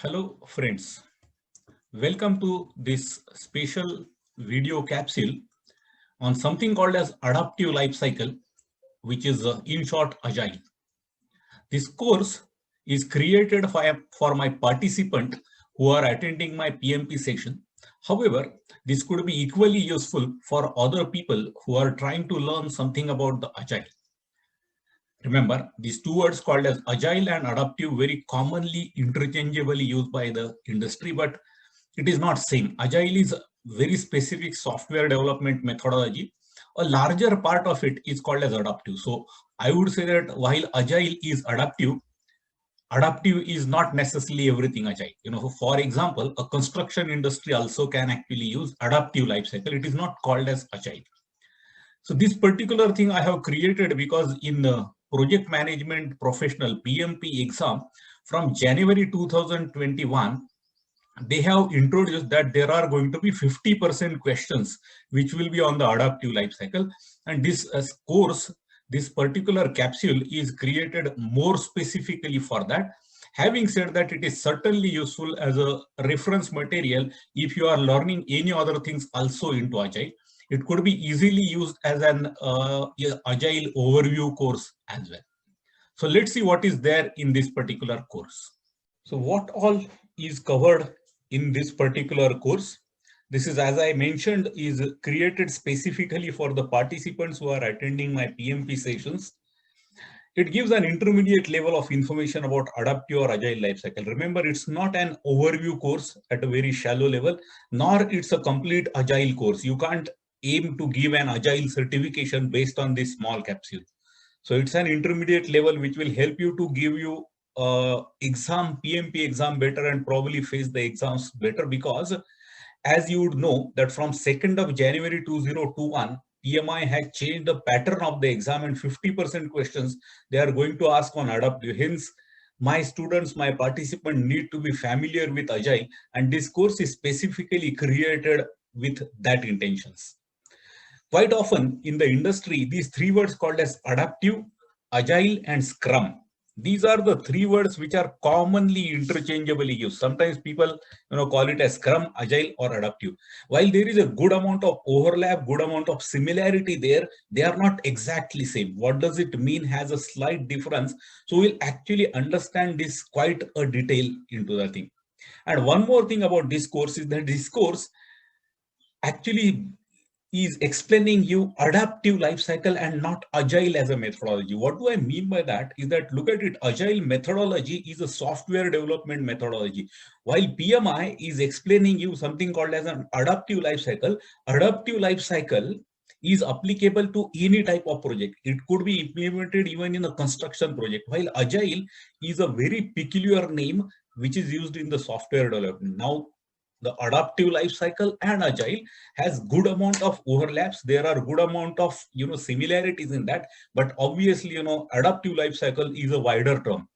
Hello friends, welcome to this special video capsule on something called as adaptive life cycle, which is in short Agile. This course is created for my participant who are attending my PMP session. However, this could be equally useful for other people who are trying to learn something about the Agile. Remember, these two words called as agile and adaptive very commonly interchangeably used by the industry, but it is not same. Agile is a very specific software development methodology. A larger part of it is called as adaptive. So I would say that while agile is adaptive is not necessarily everything agile. For example, a construction industry also can actually use adaptive life cycle. It is not called as agile. So this particular thing I have created because in the project management professional PMP exam from January 2021, they have introduced that there are going to be 50% questions which will be on the adaptive life cycle. And this course, this particular capsule is created more specifically for that. Having said that, it is certainly useful as a reference material if you are learning any other things also into Agile. It could be easily used as an Agile overview course as well. So let's see what is there in this particular course. So what all is covered in this particular course? This is, as I mentioned, is created specifically for the participants who are attending my PMP sessions. It gives an intermediate level of information about adaptive or agile lifecycle. Remember, it's not an overview course at a very shallow level, nor it's a complete agile course. You can't aim to give an agile certification based on this small capsule. So it's an intermediate level which will help you to give you PMP exam better and probably face the exams better, because as you would know that from 2nd of January 2021, PMI had changed the pattern of the exam and 50% questions they are going to ask on adaptive. Hence, my students, my participants need to be familiar with Agile, and this course is specifically created with that intentions. Quite often in the industry, these three words called as adaptive, agile, and scrum. These are the three words which are commonly interchangeably used. Sometimes people call it as scrum, agile, or adaptive. While there is a good amount of overlap, good amount of similarity there, they are not exactly same. What does it mean has a slight difference. So we'll actually understand this quite a detail into the thing. And one more thing about this course is that this course actually is explaining you adaptive life cycle and not agile as a methodology. What do I mean by that is that, look at it, agile methodology is a software development methodology, while PMI is explaining you something called as an adaptive life cycle. Adaptive life cycle is applicable to any type of project. It could be implemented even in a construction project, while agile is a very peculiar name which is used in the software development. Now, the adaptive life cycle and agile has good amount of overlaps. There are good amount of similarities in that, but obviously adaptive life cycle is a wider term.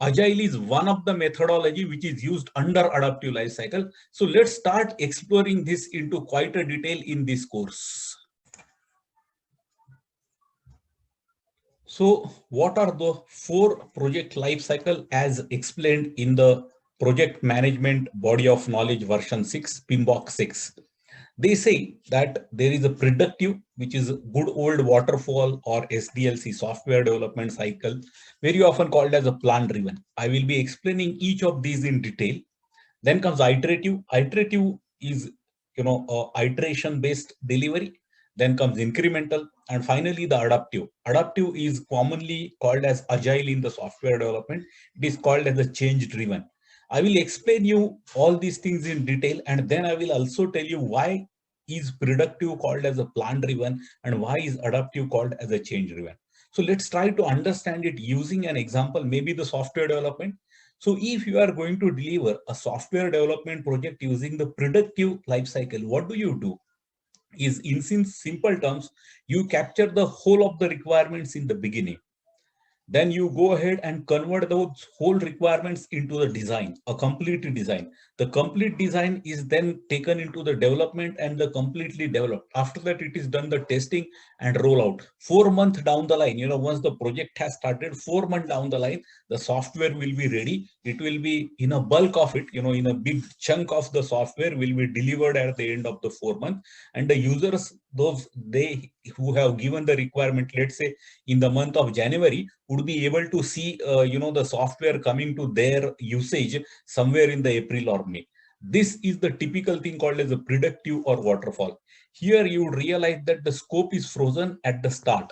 Agile is one of the methodology which is used under adaptive life cycle. So let's start exploring this into quite a detail in this course. So what are the 4 project life cycle as explained in the project management body of knowledge version 6, PMBOK 6? They say that there is a productive, which is good old waterfall or SDLC, software development cycle, very often called as a plan driven. I will be explaining each of these in detail. Then comes iterative. Iterative is iteration based delivery. Then comes incremental, and finally the adaptive. Adaptive is commonly called as agile in the software development. It is called as a change driven. I will explain you all these things in detail, and then I will also tell you why is productive called as a plan driven and why is adaptive called as a change driven. So let's try to understand it using an example, maybe the software development. So if you are going to deliver a software development project using the productive life cycle, what do you do? Is in simple terms, you capture the whole of the requirements in the beginning. Then you go ahead and convert those whole requirements into the design, a complete design. The complete design is then taken into the development and the completely developed. After that, it is done the testing and rollout. 4 months down the line, once the project has started, 4 months down the line, the software will be ready. It will be in a bulk of it, in a big chunk of the software will be delivered at the end of the 4 months. And the users, those they who have given the requirement, let's say in the month of January, would be able to see, the software coming to their usage somewhere in the April or May. This is the typical thing called as a predictive or waterfall. Here you would realize that the scope is frozen at the start.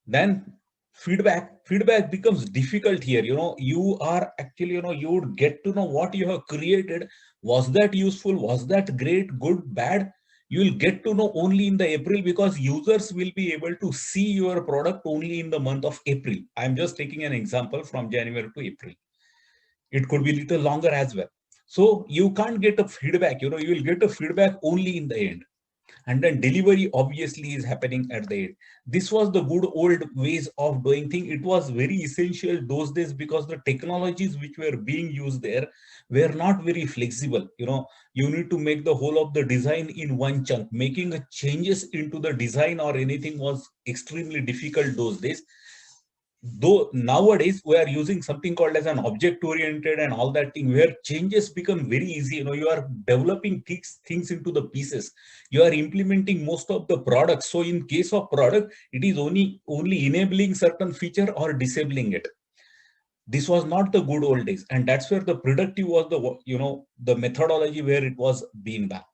Then feedback becomes difficult here. You are actually, you would get to know what you have created. Was that useful? Was that great, good, bad? You will get to know only in the April, because users will be able to see your product only in the month of April. I'm just taking an example from January to April. It could be a little longer as well. So you can't get a feedback, you will get a feedback only in the end. And then delivery obviously is happening at the end. This was the good old ways of doing things. It was very essential those days, because the technologies which were being used there were not very flexible. You need to make the whole of the design in one chunk. Making changes into the design or anything was extremely difficult those days. Though nowadays we are using something called as an object oriented and all that thing, where changes become very easy. You are developing things into the pieces. You are implementing most of the products. So in case of product, it is only enabling certain feature or disabling it. This was not the good old days, and that's where the predictive was the methodology where it was being done.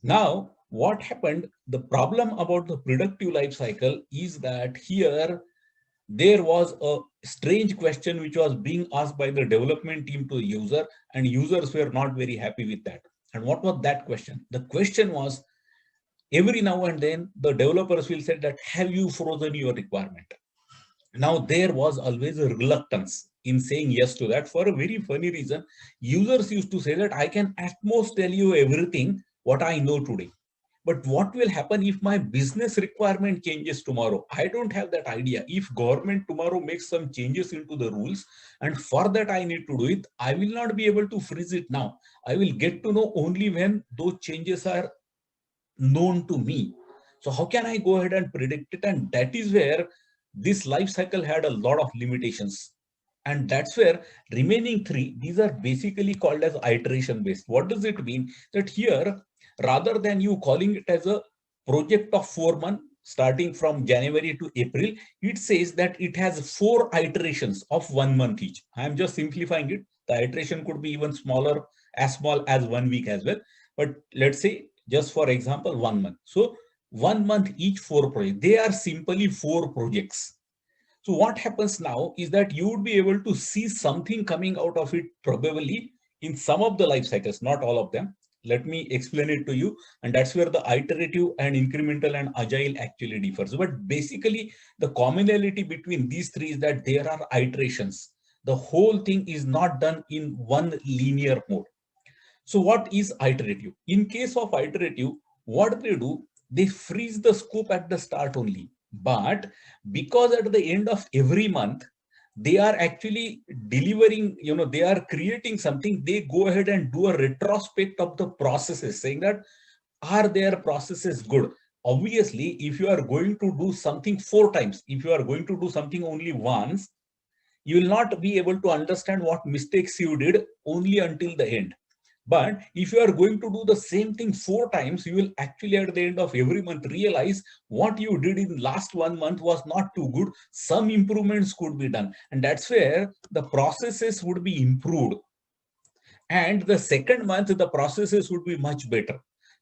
Now what happened, the problem about the predictive life cycle is that here there was a strange question which was being asked by the development team to the user, and users were not very happy with that. And what was that question? The question was, every now and then the developers will say that, have you frozen your requirement? Now there was always a reluctance in saying yes to that, for a very funny reason. Users used to say that, I can at most tell you everything what I know today. But what will happen if my business requirement changes tomorrow? I don't have that idea. If government tomorrow makes some changes into the rules, and for that I need to do it, I will not be able to freeze it now. I will get to know only when those changes are known to me. So how can I go ahead and predict it? And that is where this life cycle had a lot of limitations. And that's where remaining three, these are basically called as iteration based. What does it mean? That here, rather than you calling it as a project of 4 months, starting from January to April, it says that it has 4 iterations of 1 month each. I'm just simplifying it. The iteration could be even smaller, as small as 1 week as well. But let's say, just for example, 1 month. So 1 month each, 4 projects. They are simply 4 projects. So what happens now is that you would be able to see something coming out of it probably in some of the life cycles, not all of them. Let me explain it to you. And that's where the iterative and incremental and agile actually differs. But basically, the commonality between these three is that there are iterations. The whole thing is not done in one linear mode. So what is iterative? In case of iterative, what they do, they freeze the scope at the start only. But because at the end of every month, they are actually delivering, they are creating something, they go ahead and do a retrospect of the processes, saying that, are their processes good? Obviously, if you are going to do something 4 times, if you are going to do something only once, you will not be able to understand what mistakes you did only until the end. But if you are going to do the same thing 4 times, you will actually at the end of every month realize what you did in last 1 month was not too good. Some improvements could be done. And that's where the processes would be improved. And the second month, the processes would be much better.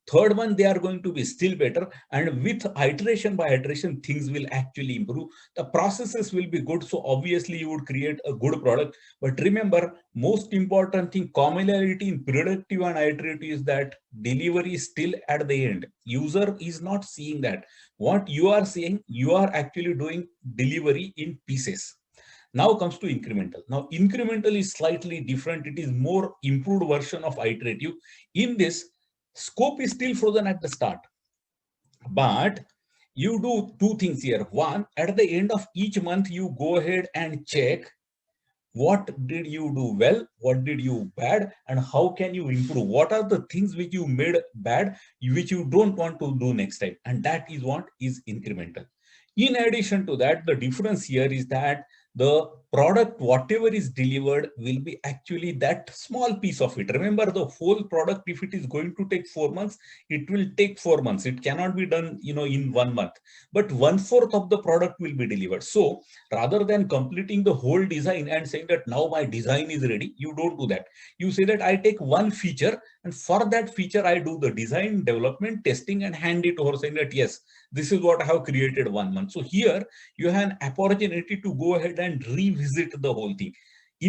Third month, they are going to be still better. And with iteration by iteration, things will actually improve. The processes will be good. So obviously you would create a good product. But remember, most important thing, commonality in predictive and iterative is that delivery is still at the end. User is not seeing that. What you are seeing, you are actually doing delivery in pieces. Now comes to incremental. Now incremental is slightly different. It is more improved version of iterative. In this, scope is still frozen at the start, but you do 2 things here. One, at the end of each month, you go ahead and check What did you do well? What did you bad? And how can you improve? What are the things which you made bad, which you don't want to do next time? And that is what is incremental. In addition to that, the difference here is that the product, whatever is delivered, will be actually that small piece of it. Remember, the whole product, if it is going to take 4 months, it will take 4 months. It cannot be done, in 1 month. But 1/4 of the product will be delivered. So rather than completing the whole design and saying that now my design is ready, you don't do that. You say that I take one feature, and for that feature, I do the design, development, testing, and hand it over, saying that yes, this is what I have created 1 month. So here you have an opportunity to go ahead and revisit the whole thing.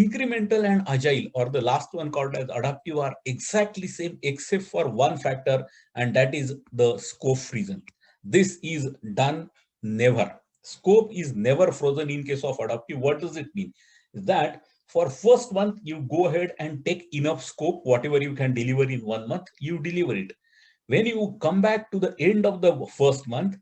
Incremental and agile, or the last one called as adaptive, are exactly same except for one factor, and that is the scope freezing. This is done never. Scope is never frozen in case of adaptive. What does it mean? Is that for first month, you go ahead and take enough scope, whatever you can deliver in 1 month, you deliver it. When you come back to the end of the first month,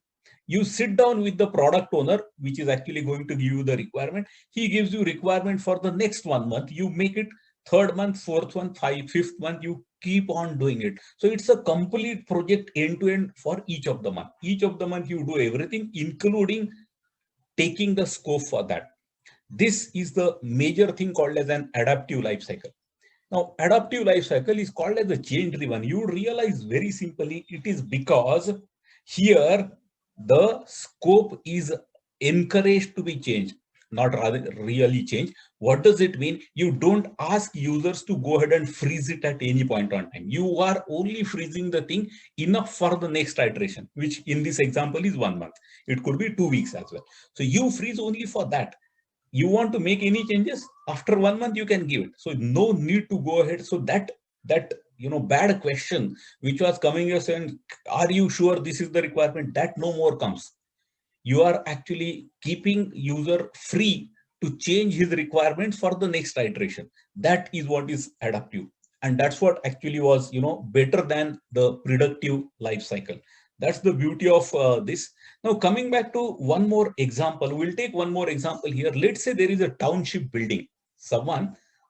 you sit down with the product owner, which is actually going to give you the requirement. He gives you requirement for the next 1 month. You make it third month, fourth month, fifth month, you keep on doing it. So it's a complete project end to end for each of the month. Each of the month you do everything, including taking the scope for that. This is the major thing called as an adaptive life cycle. Now, adaptive life cycle is called as a change-driven. You realize very simply it is because here the scope is encouraged to be changed, not rather really changed. What does it mean? You don't ask users to go ahead and freeze it at any point on time. You are only freezing the thing enough for the next iteration, which in this example is 1 month. It could be 2 weeks as well. So you freeze only for that. You want to make any changes after 1 month, you can give it. So no need to go ahead. So that bad question which was coming here saying, are you sure this is the requirement? That no more comes. You are actually keeping user free to change his requirements for the next iteration. That is what is adaptive. And that's what actually was, better than the productive life cycle. That's the beauty of this. Now, coming back to one more example, we'll take one more example here. Let's say there is a township building.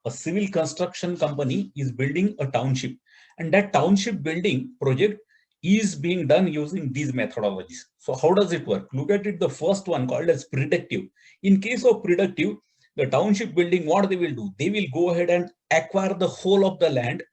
A civil construction company is building a township, and that township building project is being done using these methodologies. So how does it work? Look at it, the first one called as predictive. In case of predictive, the township building, what they will do? They will go ahead and acquire the whole of the land,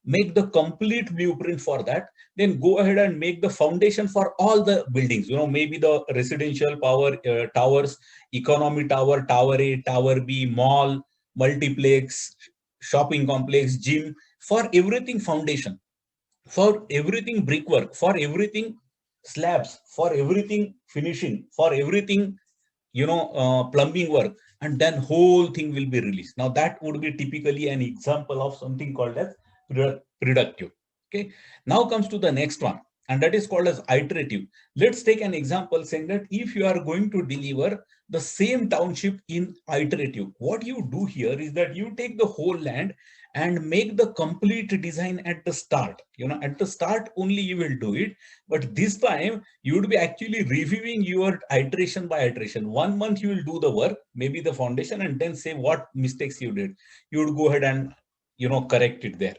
make the complete blueprint for that, then go ahead and make the foundation for all the buildings, maybe the residential power towers, economy tower, tower A, tower B, mall, multiplex, shopping complex, gym, for everything foundation, for everything brickwork, for everything slabs, for everything finishing, for everything, plumbing work, and then whole thing will be released. Now that would be typically an example of something called as productive. Okay. Now comes to the next one, and that is called as iterative. Let's take an example saying that if you are going to deliver the same township in iterative, what you do here is that you take the whole land and make the complete design at the start. At the start only you will do it, but this time you would be actually reviewing your iteration by iteration. 1 month you will do the work, maybe the foundation, and then say what mistakes you did. You would go ahead and correct it there.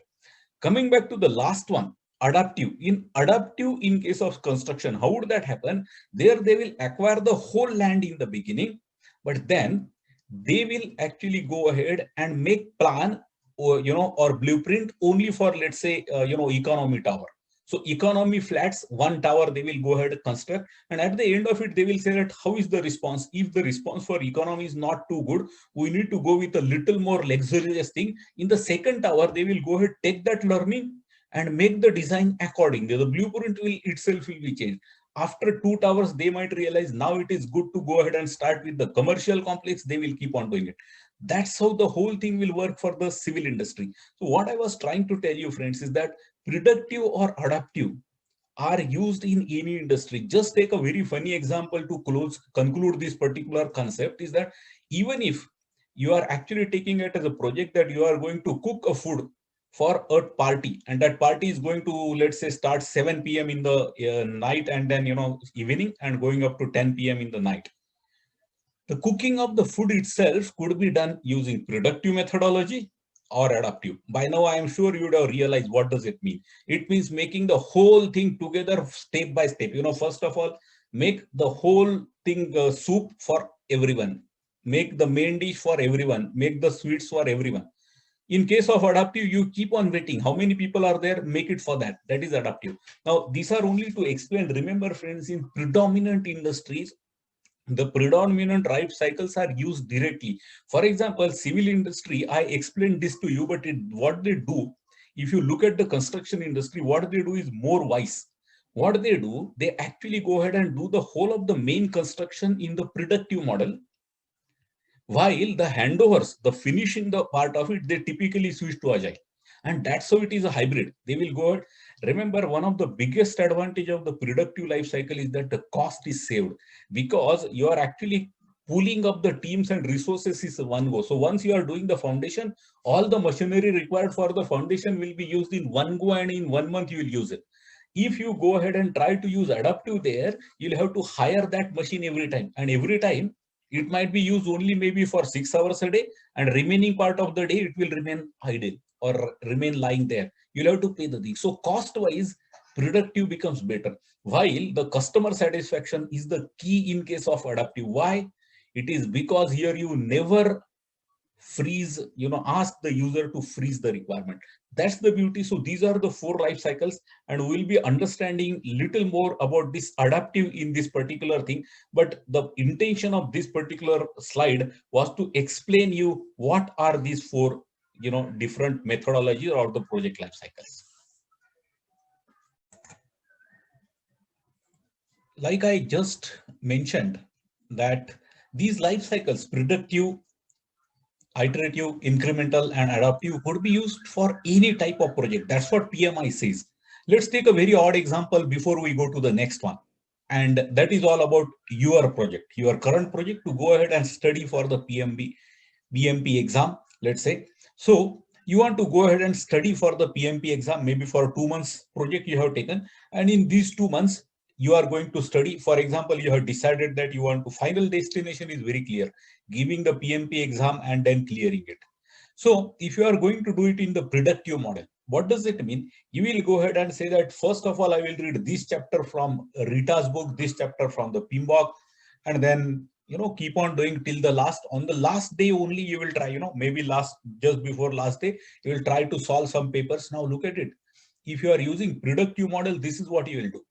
Coming back to the last one, adaptive. In adaptive, in case of construction, how would that happen? There they will acquire the whole land in the beginning, but then they will actually go ahead and make plan or blueprint only for, let's say, economy tower. So economy flats, one tower they will go ahead and construct, and at the end of it they will say that how is the response. If the response for economy is not too good, we need to go with a little more luxurious thing. In the second tower they will go ahead, take that learning and make the design accordingly. The blueprint will itself will be changed. After 2 towers they might realize now it is good to go ahead and start with the commercial complex. They will keep on doing it. That's how the whole thing will work for the civil industry. So what I was trying to tell you, friends, is that productive or adaptive are used in any industry. Just take a very funny example to conclude this particular concept, is that even if you are actually taking it as a project that you are going to cook a food for a party, and that party is going to, let's say, start 7 p.m. in the night, and then evening, and going up to 10 p.m. in the night. The cooking of the food itself could be done using productive methodology or adaptive. By now, I am sure you would have realized what does it mean. It means making the whole thing together step by step. First of all, make the whole thing soup for everyone. Make the main dish for everyone. Make the sweets for everyone. In case of adaptive, you keep on waiting. How many people are there? Make it for that. That is adaptive. Now, these are only to explain. Remember, friends, in predominant industries, the predominant life cycles are used directly. For example, civil industry, I explained this to you, but what they do, if you look at the construction industry, what they do is more wise. What they do, they actually go ahead and do the whole of the main construction in the productive model, while the handovers, the finishing the part of it, they typically switch to agile. And that's how it is a hybrid. They will go ahead. Remember, one of the biggest advantage of the productive life cycle is that the cost is saved, because you are actually pooling up the teams and resources is one go. So once you are doing the foundation, all the machinery required for the foundation will be used in one go, and in 1 month you will use it. If you go ahead and try to use adaptive there, you'll have to hire that machine every time. And every time it might be used only maybe for 6 hours a day, and remaining part of the day it will remain idle or remain lying there. You'll have to pay the thing. So cost wise, productive becomes better, while the customer satisfaction is the key in case of adaptive. Why? It is because here you never freeze, ask the user to freeze the requirement. That's the beauty. So these are the 4 life cycles, and we'll be understanding little more about this adaptive in this particular thing. But the intention of this particular slide was to explain you what are these 4 different methodologies or the project life cycles. Like I just mentioned, that these life cycles, productive, iterative, incremental, and adaptive, could be used for any type of project. That's what PMI says. Let's take a very odd example before we go to the next one. And that is all about your project, your current project, to go ahead and study for the PMP exam, let's say. So you want to go ahead and study for the PMP exam, maybe for 2 months project you have taken. And in these 2 months, you are going to study. For example, you have decided that you want to, final destination is very clear, giving the PMP exam and then clearing it. So if you are going to do it in the productive model, what does it mean? You will go ahead and say that, first of all, I will read this chapter from Rita's book, this chapter from the PMBOK, and then keep on doing till the last. On the last day only you will try, maybe just before last day, you will try to solve some papers. Now look at it. If you are using productive model, this is what you will do.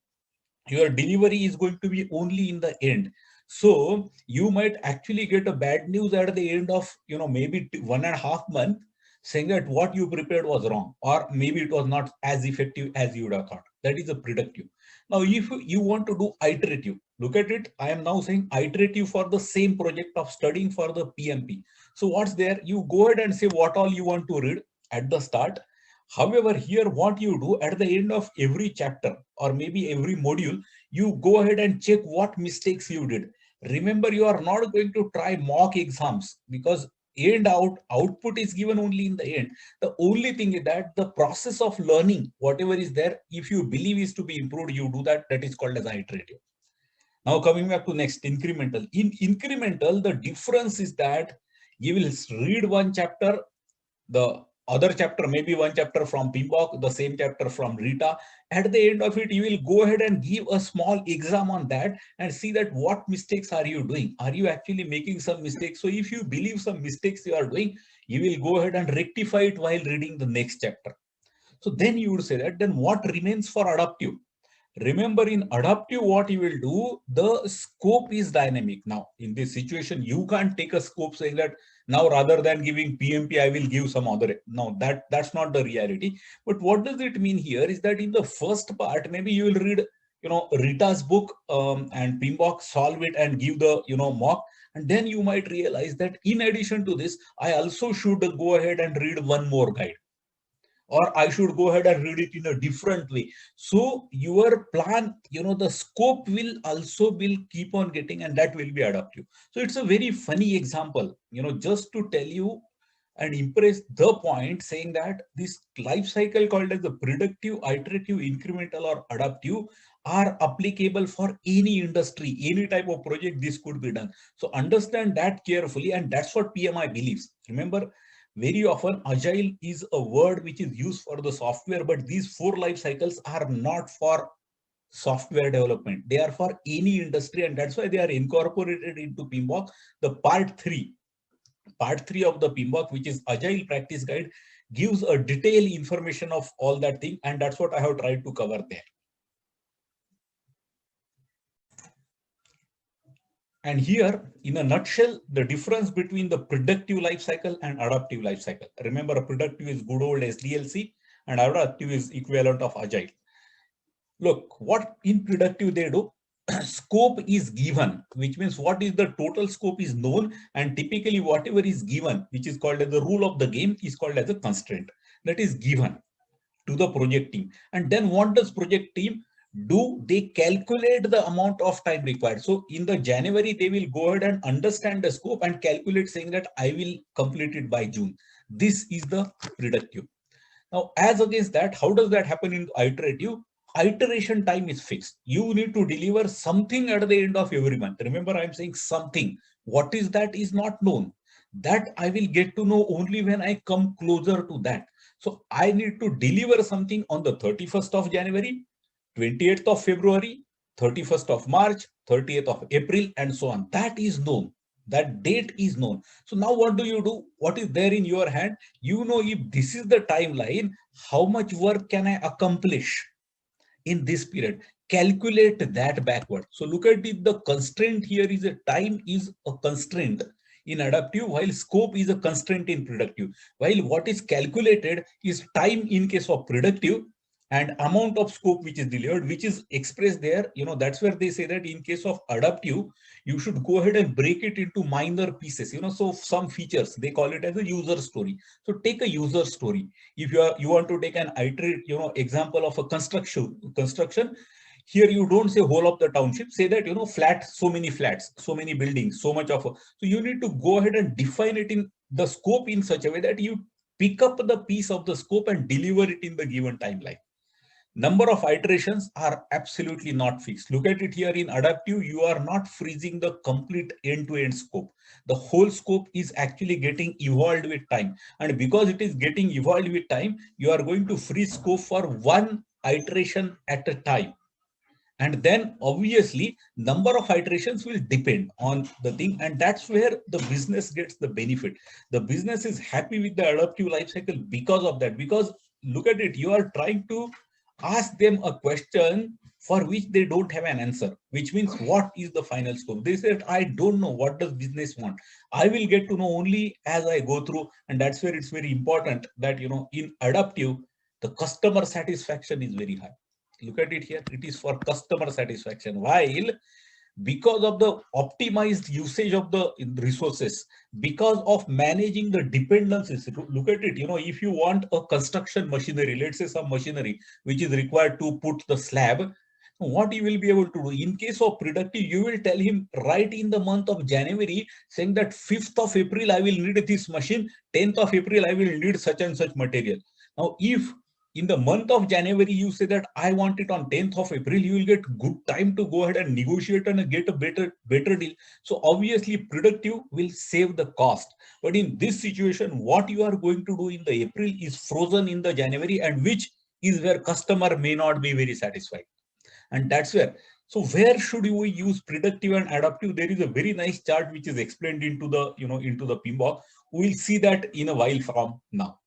Your delivery is going to be only in the end. So you might actually get a bad news at the end of maybe 1.5 months, saying that what you prepared was wrong, or maybe it was not as effective as you would have thought. That is a productive. Now if you want to do iterative, look at it. I am now saying iterative for the same project of studying for the PMP. So what's there? You go ahead and say what all you want to read at the start. However, here what you do at the end of every chapter or maybe every module, you go ahead and check what mistakes you did. Remember, you are not going to try mock exams, because output is given only in the end. The only thing is that the process of learning, whatever is there, if you believe is to be improved, you do that. That is called as iterative. Now coming back to next, incremental. In incremental, the difference is that you will read one chapter, the other chapter, maybe one chapter from PMBOK, the same chapter from Rita. At the end of it, you will go ahead and give a small exam on that and see that what mistakes are you doing? Are you actually making some mistakes? So if you believe some mistakes you are doing, you will go ahead and rectify it while reading the next chapter. So then you would say that, then what remains for adaptive? Remember, in adaptive, what you will do, the scope is dynamic. Now, in this situation, you can't take a scope saying that now rather than giving PMP, I will give some other. No, that's not the reality. But what does it mean here is that in the first part, maybe you will read, Rita's book and PMBOK, solve it and give the, mock. And then you might realize that in addition to this, I also should go ahead and read one more guide, or I should go ahead and read it in a different way. So your plan, the scope will keep on getting, and that will be adaptive. So it's a very funny example, just to tell you and impress the point, saying that this life cycle called as the productive, iterative, incremental, or adaptive are applicable for any industry, any type of project. This could be done. So understand that carefully, and that's what PMI believes. Remember, very often agile is a word which is used for the software, but these 4 life cycles are not for software development. They are for any industry, and that's why they are incorporated into PMBOK. The part three of the PMBOK, which is Agile Practice Guide, gives a detailed information of all that thing, and that's what I have tried to cover there. And here, in a nutshell, the difference between the productive life cycle and adaptive life cycle. Remember, productive is good old SDLC, and adaptive is equivalent of agile. Look, what in productive they do, scope is given, which means what is the total scope is known, and typically whatever is given, which is called as the rule of the game, is called as a constraint that is given to the project team. And then what does project team do? They calculate the amount of time required. So in the January, they will go ahead and understand the scope and calculate, saying that I will complete it by June. This is the productive. Now, as against that, how does that happen in iterative? Iteration time is fixed. You need to deliver something at the end of every month. Remember, I'm saying something. What is that is not known. That I will get to know only when I come closer to that. So I need to deliver something on the 31st of January, 28th of February, 31st of March, 30th of April, and so on. That is known. That date is known. So now what do? What is there in your hand? You know, if this is the timeline, how much work can I accomplish in this period? Calculate that backward. So look at it. The constraint here is a time is a constraint in adaptive, while scope is a constraint in productive. While what is calculated is time in case of productive, and amount of scope which is delivered, which is expressed there. That's where they say that in case of adaptive, you should go ahead and break it into minor pieces. So some features, they call it as a user story. So take a user story. If you want to take an iterate, example of a construction, here you don't say whole of the township, say that, flat, so many flats, so many buildings, so much of so you need to go ahead and define it in the scope in such a way that you pick up the piece of the scope and deliver it in the given timeline. Number of iterations are absolutely not fixed. Look at it here in adaptive, you are not freezing the complete end-to-end scope. The whole scope is actually getting evolved with time. And because it is getting evolved with time, you are going to freeze scope for one iteration at a time. And then obviously number of iterations will depend on the thing, and that's where the business gets the benefit. The business is happy with the adaptive life cycle because of that. Because look at it, you are trying to ask them a question for which they don't have an answer, which means what is the final scope? They said, I don't know. What does business want? I will get to know only as I go through. And that's where it's very important that, in adaptive, the customer satisfaction is very high. Look at it here. It is for customer satisfaction. While because of the optimized usage of the resources, because of managing the dependencies, look at it. If you want a construction machinery, let's say some machinery which is required to put the slab, what you will be able to do in case of productive, you will tell him right in the month of January, saying that 5th of April, I will need this machine, 10th of April, I will need such and such material. Now, if in the month of January, you say that I want it on 10th of April, you will get good time to go ahead and negotiate and get a better deal. So obviously productive will save the cost. But in this situation, what you are going to do in the April is frozen in the January, and which is where customer may not be very satisfied. And that's where. So where should we use productive and adaptive? There is a very nice chart which is explained into the, into the PMBOK. We'll see that in a while from now.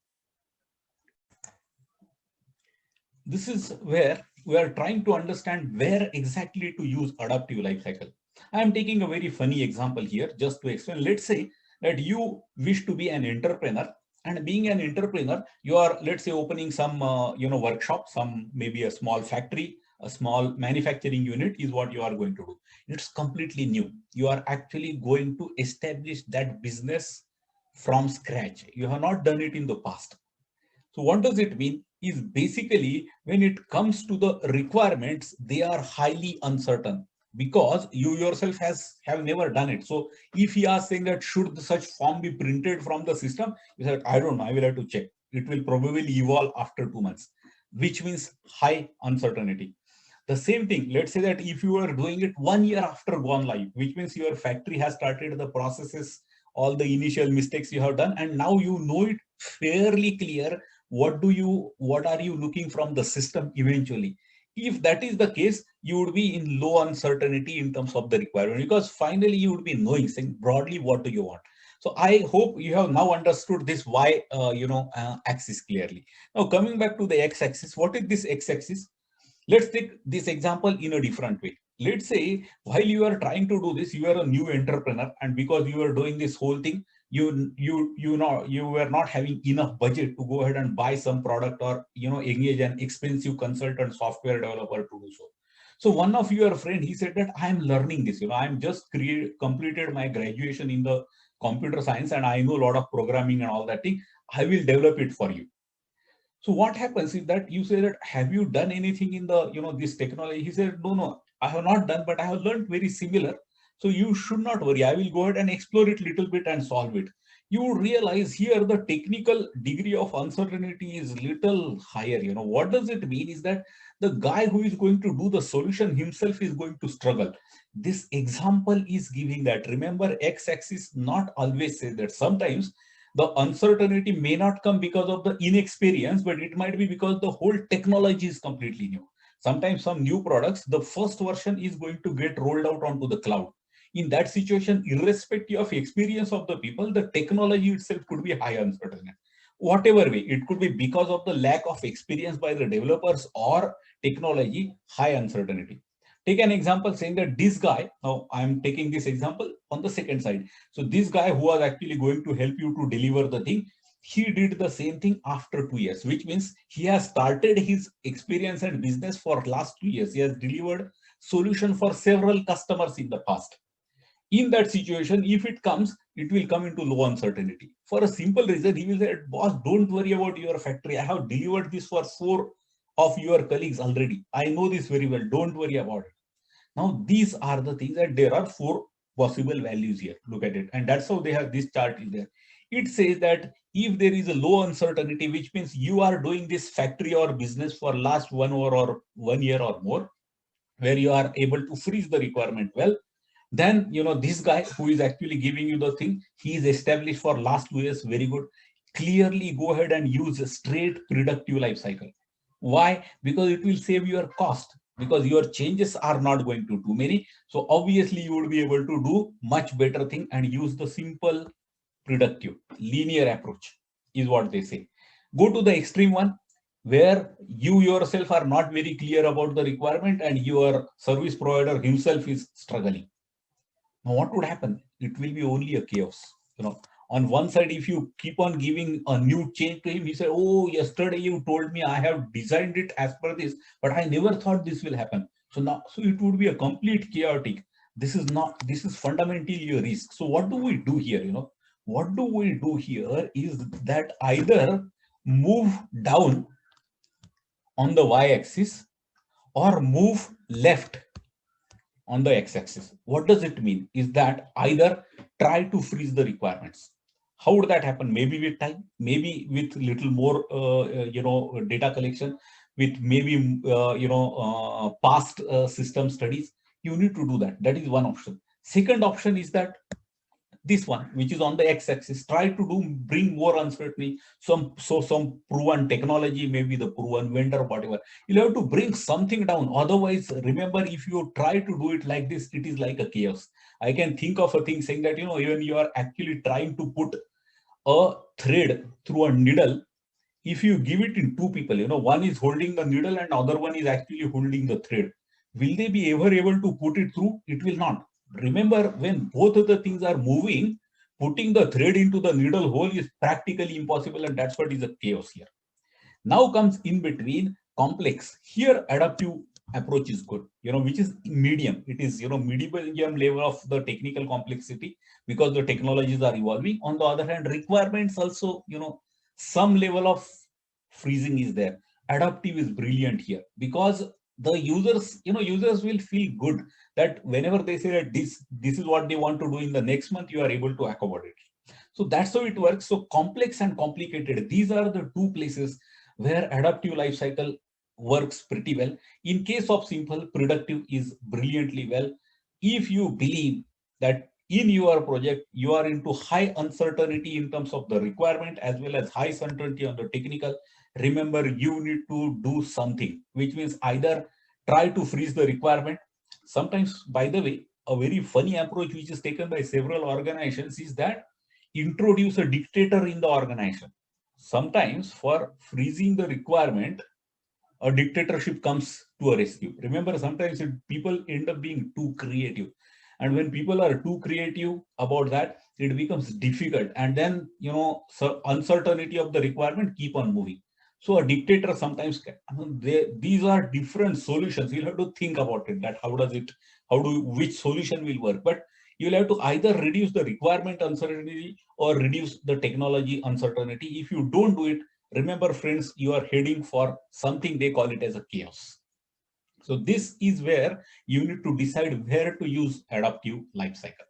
This is where we are trying to understand where exactly to use adaptive life cycle. I am taking a very funny example here just to explain. Let's say that you wish to be an entrepreneur, and being an entrepreneur, you are, let's say, opening some workshop, some maybe a small factory, a small manufacturing unit is what you are going to do. It's completely new. You are actually going to establish that business from scratch. You have not done it in the past. So what does it mean? Is basically when it comes to the requirements, they are highly uncertain because you yourself have never done it. So if you are saying that should such form be printed from the system, you said, I don't know, I will have to check. It will probably evolve after 2 months, which means high uncertainty. The same thing, let's say that if you are doing it 1 year after gone live, which means your factory has started the processes, all the initial mistakes you have done, and now you know it fairly clear. What are you looking from the system eventually? If that is the case, you would be in low uncertainty in terms of the requirement, because finally you would be knowing, saying broadly what do you want. So I hope you have now understood this y axis clearly. Now coming back to the x-axis, what is this x-axis? Let's take this example in a different way. Let's say while you are trying to do this, you are a new entrepreneur, and because you are doing this whole thing, you were not having enough budget to go ahead and buy some product, or engage an expensive consultant software developer to do so. So one of your friend, he said that I am learning this, I'm just completed my graduation in the computer science, and I know a lot of programming and all that thing. I will develop it for you. So what happens is that you say that, have you done anything in the, this technology? He said, no, I have not done, but I have learned very similar. So you should not worry. I will go ahead and explore it little bit and solve it. You would realize here the technical degree of uncertainty is little higher. What does it mean is that the guy who is going to do the solution himself is going to struggle. This example is giving that. Remember, x-axis not always says that. Sometimes the uncertainty may not come because of the inexperience, but it might be because the whole technology is completely new. Sometimes some new products, the first version is going to get rolled out onto the cloud. In that situation, irrespective of experience of the people, the technology itself could be high uncertainty. Whatever way, it could be because of the lack of experience by the developers or technology, high uncertainty. Take an example saying that this guy, now I'm taking this example on the second side. So this guy who was actually going to help you to deliver the thing, he did the same thing after 2 years, which means he has started his experience and business for last 2 years. He has delivered solution for several customers in the past. In that situation, if it comes, it will come into low uncertainty. For a simple reason, he will say, boss, don't worry about your factory. I have delivered this for 4 of your colleagues already. I know this very well. Don't worry about it. Now, these are the things that there are 4 possible values here. Look at it. And that's how they have this chart is there. It says that if there is a low uncertainty, which means you are doing this factory or business for last 1 hour or 1 year or more, where you are able to freeze the requirement well, then this guy who is actually giving you the thing, he is established for last 2 years, very good. Clearly go ahead and use a straight productive life cycle. Why? Because it will save your cost, because your changes are not going to too many. So obviously you would be able to do much better thing and use the simple productive linear approach is what they say. Go to the extreme one, where you yourself are not very clear about the requirement and your service provider himself is struggling. Now, what would happen? It will be only a chaos. On one side, if you keep on giving a new change to him, he said, oh, yesterday you told me I have designed it as per this, but I never thought this will happen. So now, so it would be a complete chaotic. This is fundamentally a risk. So what do we do here? What do we do here is that either move down on the y-axis or move left on the x-axis. What does it mean? Is that either try to freeze the requirements. How would that happen? Maybe with time, maybe with little more, data collection, with maybe, past system studies. You need to do that. That is one option. Second option is that this one, which is on the x-axis, try to bring more uncertainty, some proven technology, maybe the proven vendor, whatever. You'll have to bring something down. Otherwise, remember, if you try to do it like this, it is like a chaos. I can think of a thing saying that, even you are actually trying to put a thread through a needle. If you give it in 2 people, one is holding the needle and other one is actually holding the thread. Will they be ever able to put it through? It will not. Remember, when both of the things are moving, putting the thread into the needle hole is practically impossible, and that's what is a chaos here. Now comes in between complex. Here, adaptive approach is good, which is medium. It is, medium level of the technical complexity, because the technologies are evolving. On the other hand, requirements also, some level of freezing is there. Adaptive is brilliant here, because the users will feel good that whenever they say that this is what they want to do in the next month, you are able to accommodate it. So that's how it works. So complex and complicated, these are the 2 places where adaptive lifecycle works pretty well. In case of simple, productive is brilliantly well. If you believe that in your project, you are into high uncertainty in terms of the requirement as well as high uncertainty on the technical, remember you need to do something, which means either try to freeze the requirement. Sometimes, by the way, a very funny approach which is taken by several organizations is that introduce a dictator in the organization. Sometimes for freezing the requirement, a dictatorship comes to a rescue. Remember, sometimes people end up being too creative. And when people are too creative about that, it becomes difficult. And then, so uncertainty of the requirement keep on moving. So a dictator sometimes, these are different solutions. You'll have to think about it, that which solution will work. But you'll have to either reduce the requirement uncertainty or reduce the technology uncertainty. If you don't do it, remember, friends, you are heading for something they call it as a chaos. So this is where you need to decide where to use adaptive lifecycle.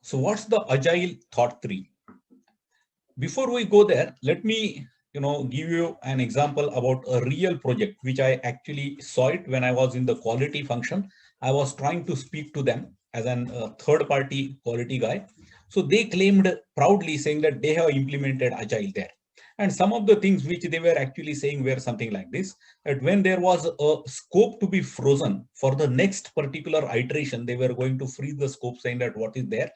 So what's the agile thought tree? Before we go there, let me give you an example about a real project which I actually saw it when I was in the quality function. I was trying to speak to them as a third-party quality guy. So they claimed proudly saying that they have implemented agile there. And some of the things which they were actually saying were something like this, that when there was a scope to be frozen for the next particular iteration, they were going to freeze the scope, saying that what is there.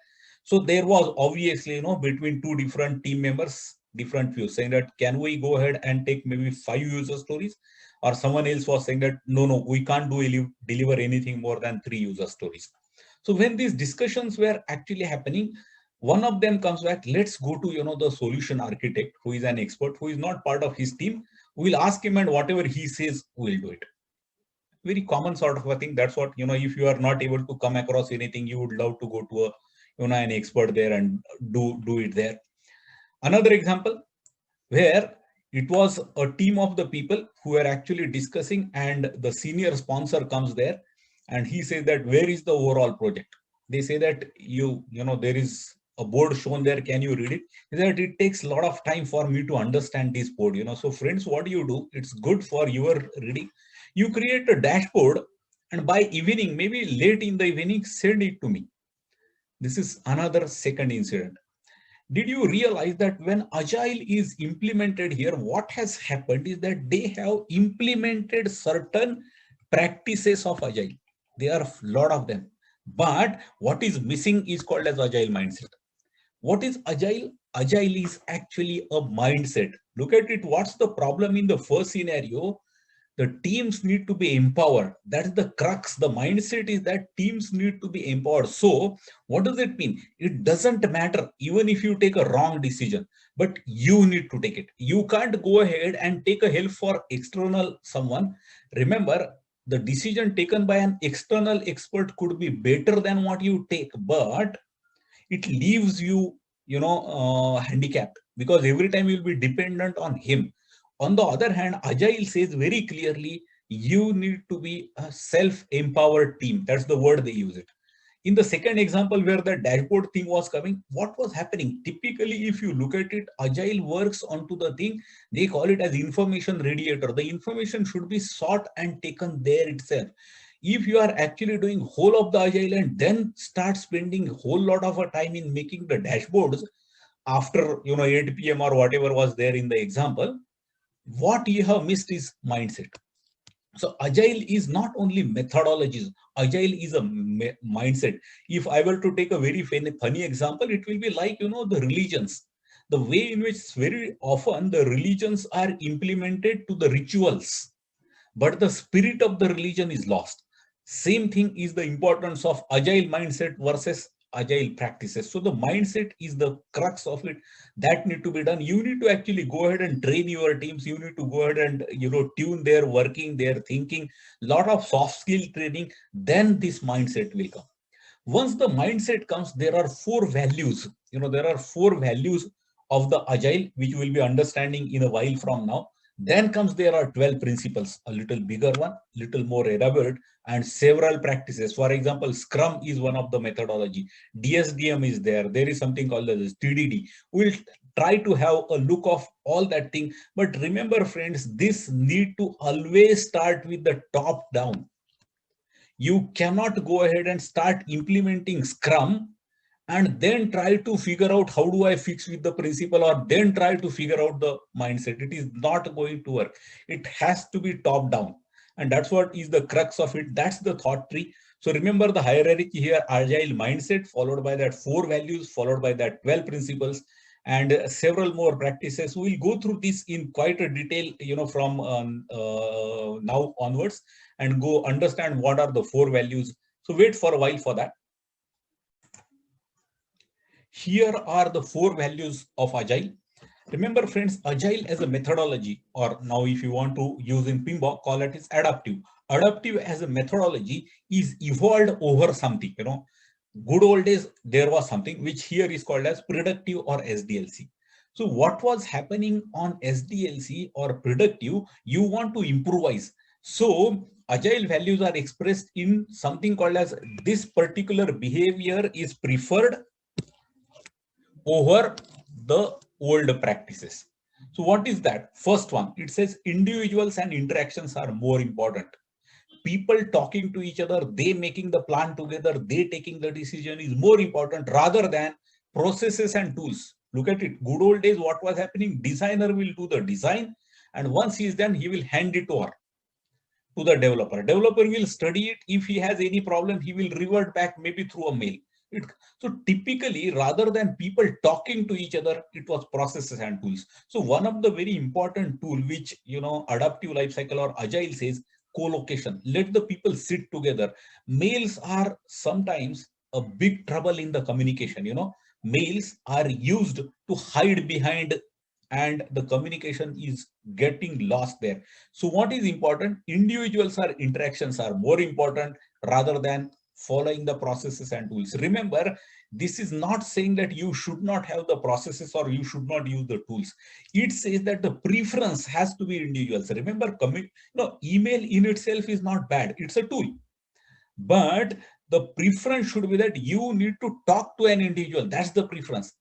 So there was obviously, between two different team members, different views, saying that can we go ahead and take maybe 5 user stories, or someone else was saying that no, we can't deliver anything more than 3 user stories. So when these discussions were actually happening, one of them comes back, let's go to the solution architect, who is an expert, who is not part of his team. We'll ask him, and whatever he says, we'll do it. Very common sort of a thing. That's what, if you are not able to come across anything, you would love to go to an expert there and do it there. Another example where it was a team of the people who were actually discussing, and the senior sponsor comes there and he says that where is the overall project? They say that there is a board shown there, can you read it? He said, it takes a lot of time for me to understand this board. So friends, what do you do? It's good for your reading. You create a dashboard, and by evening, maybe late in the evening, send it to me. This is another second incident. Did you realize that when agile is implemented here, what has happened is that they have implemented certain practices of agile. There are a lot of them, but what is missing is called as agile mindset. What is agile? Agile is actually a mindset. Look at it. What's the problem in the first scenario? The teams need to be empowered. That's the crux. The mindset is that teams need to be empowered. So what does it mean? It doesn't matter even if you take a wrong decision, but you need to take it. You can't go ahead and take a help for external someone. Remember, the decision taken by an external expert could be better than what you take, but it leaves you, handicapped, because every time you'll be dependent on him. On the other hand, agile says very clearly, you need to be a self-empowered team. That's the word they use it. In the second example where the dashboard thing was coming, what was happening? Typically, if you look at it, agile works onto the thing. They call it as information radiator. The information should be sought and taken there itself. If you are actually doing whole of the agile and then start spending a whole lot of a time in making the dashboards after 8 p.m. or whatever was there in the example, what you have missed is mindset. So agile is not only methodologies, agile is a mindset. If I were to take a very funny example, it will be like, the religions. The way in which very often the religions are implemented to the rituals, but the spirit of the religion is lost. Same thing is the importance of agile mindset versus agile practices. So the mindset is the crux of it. That need to be done. You need to actually go ahead and train your teams. You need to go ahead and tune their working, their thinking, lot of soft skill training. Then this mindset will come. Once the mindset comes, there are 4 values. There are 4 values of the agile, which we'll be understanding in a while from now. Then comes, there are 12 principles, a little bigger one, little more elaborate, and several practices. For example, Scrum is one of the methodology. DSDM is there. There is something called as TDD. We'll try to have a look of all that thing. But remember, friends, this need to always start with the top down. You cannot go ahead and start implementing Scrum and then try to figure out how do I fix with the principal, or then try to figure out the mindset. It is not going to work. It has to be top down. And that's what is the crux of it. That's the thought tree. So remember the hierarchy here: agile mindset, followed by that 4 values, followed by that 12 principles, and several more practices. We'll go through this in quite a detail, from now onwards, and go understand what are the 4 values. So wait for a while for that. Here are the 4 values of Agile. Remember, friends, Agile as a methodology, or now if you want to use in PMBOK, call it is adaptive. Adaptive as a methodology is evolved over something. Good old days, there was something which here is called as productive or SDLC. So what was happening on SDLC or productive, you want to improvise. So Agile values are expressed in something called as this particular behavior is preferred over the old practices. So what is that? First one, it says individuals and interactions are more important. People talking to each other, they making the plan together, they taking the decision is more important rather than processes and tools. Look at it. Good old days, what was happening? Designer will do the design, and once he is done, he will hand it over to the developer. Developer will study it. If he has any problem, he will revert back maybe through a mail. So typically, rather than people talking to each other, it was processes and tools. So one of the very important tool which, adaptive lifecycle or agile says, co-location. Let the people sit together. Mails are sometimes a big trouble in the communication. Mails are used to hide behind, and the communication is getting lost there. So what is important? Individuals or interactions are more important rather than following the processes and tools. Remember, this is not saying that you should not have the processes or you should not use the tools. It says that the preference has to be individuals. Remember, email in itself is not bad. It's a tool. But the preference should be that you need to talk to an individual. That's the preference.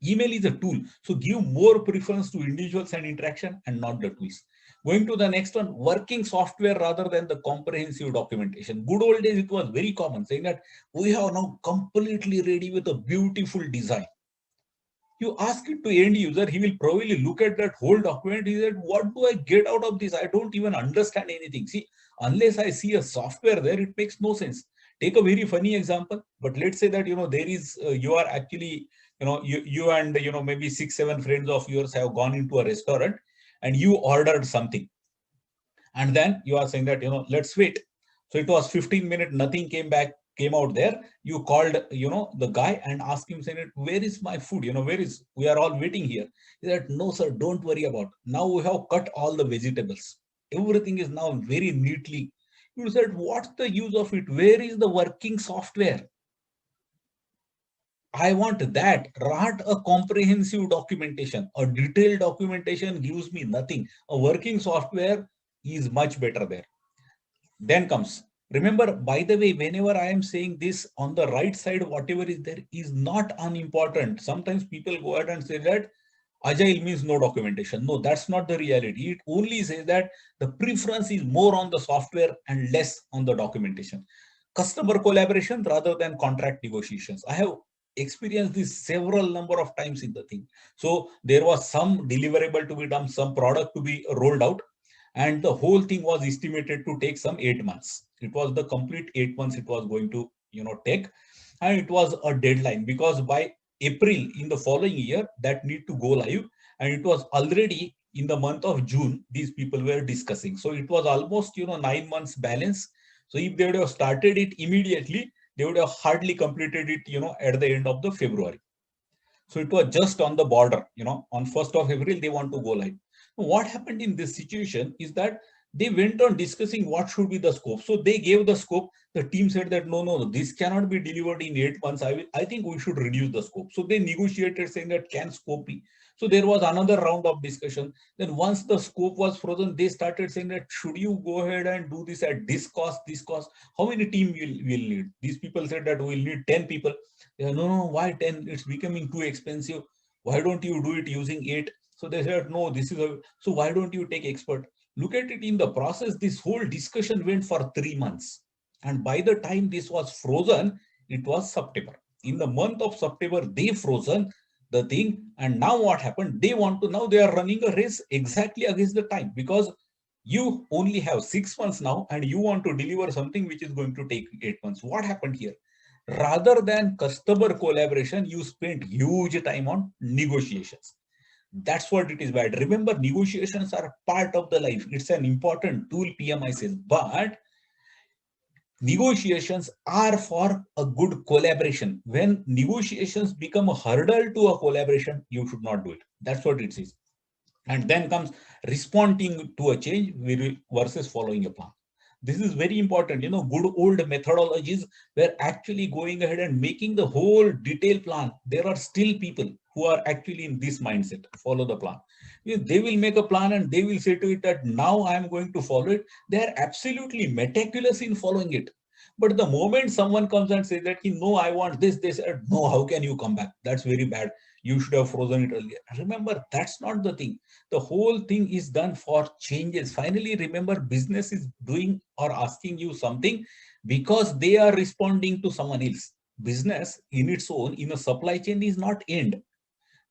Email is a tool. So give more preference to individuals and interaction and not the tools. Going to the next one, working software rather than the comprehensive documentation. Good old days, it was very common saying that we have now completely ready with a beautiful design. You ask it to end user, he will probably look at that whole document. He said, what do I get out of this? I don't even understand anything. See, unless I see a software there, it makes no sense. Take a very funny example, but let's say that, there is, you are actually, you and, maybe 6-7 friends of yours have gone into a restaurant and you ordered something. And then you are saying that, let's wait. So it was 15 minutes, nothing came out there. You called, the guy and asked him, saying, where is my food? We are all waiting here. He said, no, sir, don't worry about. Now we have cut all the vegetables. Everything is now very neatly. You said, what's the use of it? Where is the working software? I want that, not a comprehensive documentation. A detailed documentation gives me nothing. A working software is much better there. Then comes, remember, by the way, whenever I am saying this, on the right side, whatever is there is not unimportant. Sometimes people go ahead and say that agile means no documentation. No, that's not the reality. It only says that the preference is more on the software and less on the documentation. Customer collaboration rather than contract negotiations. I have experienced this several number of times in the thing. So there was some deliverable to be done, some product to be rolled out, and the whole thing was estimated to take some 8 months. It was the complete 8 months it was going to, take, and it was a deadline because by April in the following year that need to go live, and it was already in the month of June these people were discussing. So it was almost 9 months balance. So if they would have started it immediately, they would have hardly completed it, at the end of the February. So it was just on the border, on 1st of April, they want to go live. What happened in this situation is that they went on discussing what should be the scope. So they gave the scope. The team said that, no, this cannot be delivered in 8 months. I think we should reduce the scope. So they negotiated saying that can scope be. So there was another round of discussion. Then once the scope was frozen, they started saying that should you go ahead and do this at this cost, how many team will need? These people said that we'll need 10 people. No, why 10? It's becoming too expensive. Why don't you do it using 8? So they said, no, this is a, so why don't you take expert? Look at it in the process. This whole discussion went for 3 months. And by the time this was frozen, it was September. In the month of September, they frozen the thing. And now what happened? They want to, now they are running a race exactly against the time, because you only have 6 months now and you want to deliver something which is going to take 8 months. What happened here? Rather than customer collaboration, you spent huge time on negotiations. That's what it is bad. Remember, negotiations are part of the life. It's an important tool, PMI says, but negotiations are for a good collaboration. When negotiations become a hurdle to a collaboration, you should not do it. That's what it is. And then comes responding to a change versus following a plan. This is very important. You know, good old methodologies were actually going ahead and making the whole detailed plan. There are still people who are actually in this mindset, follow the plan. They will make a plan and they will say to it that now I am going to follow it. They are absolutely meticulous in following it. But the moment someone comes and says that, no, I want this, they said, no, how can you come back? That's very bad. You should have frozen it earlier. Remember, that's not the thing. The whole thing is done for changes. Finally, remember, business is doing or asking you something because they are responding to someone else. Business in its own, in a supply chain, is not end.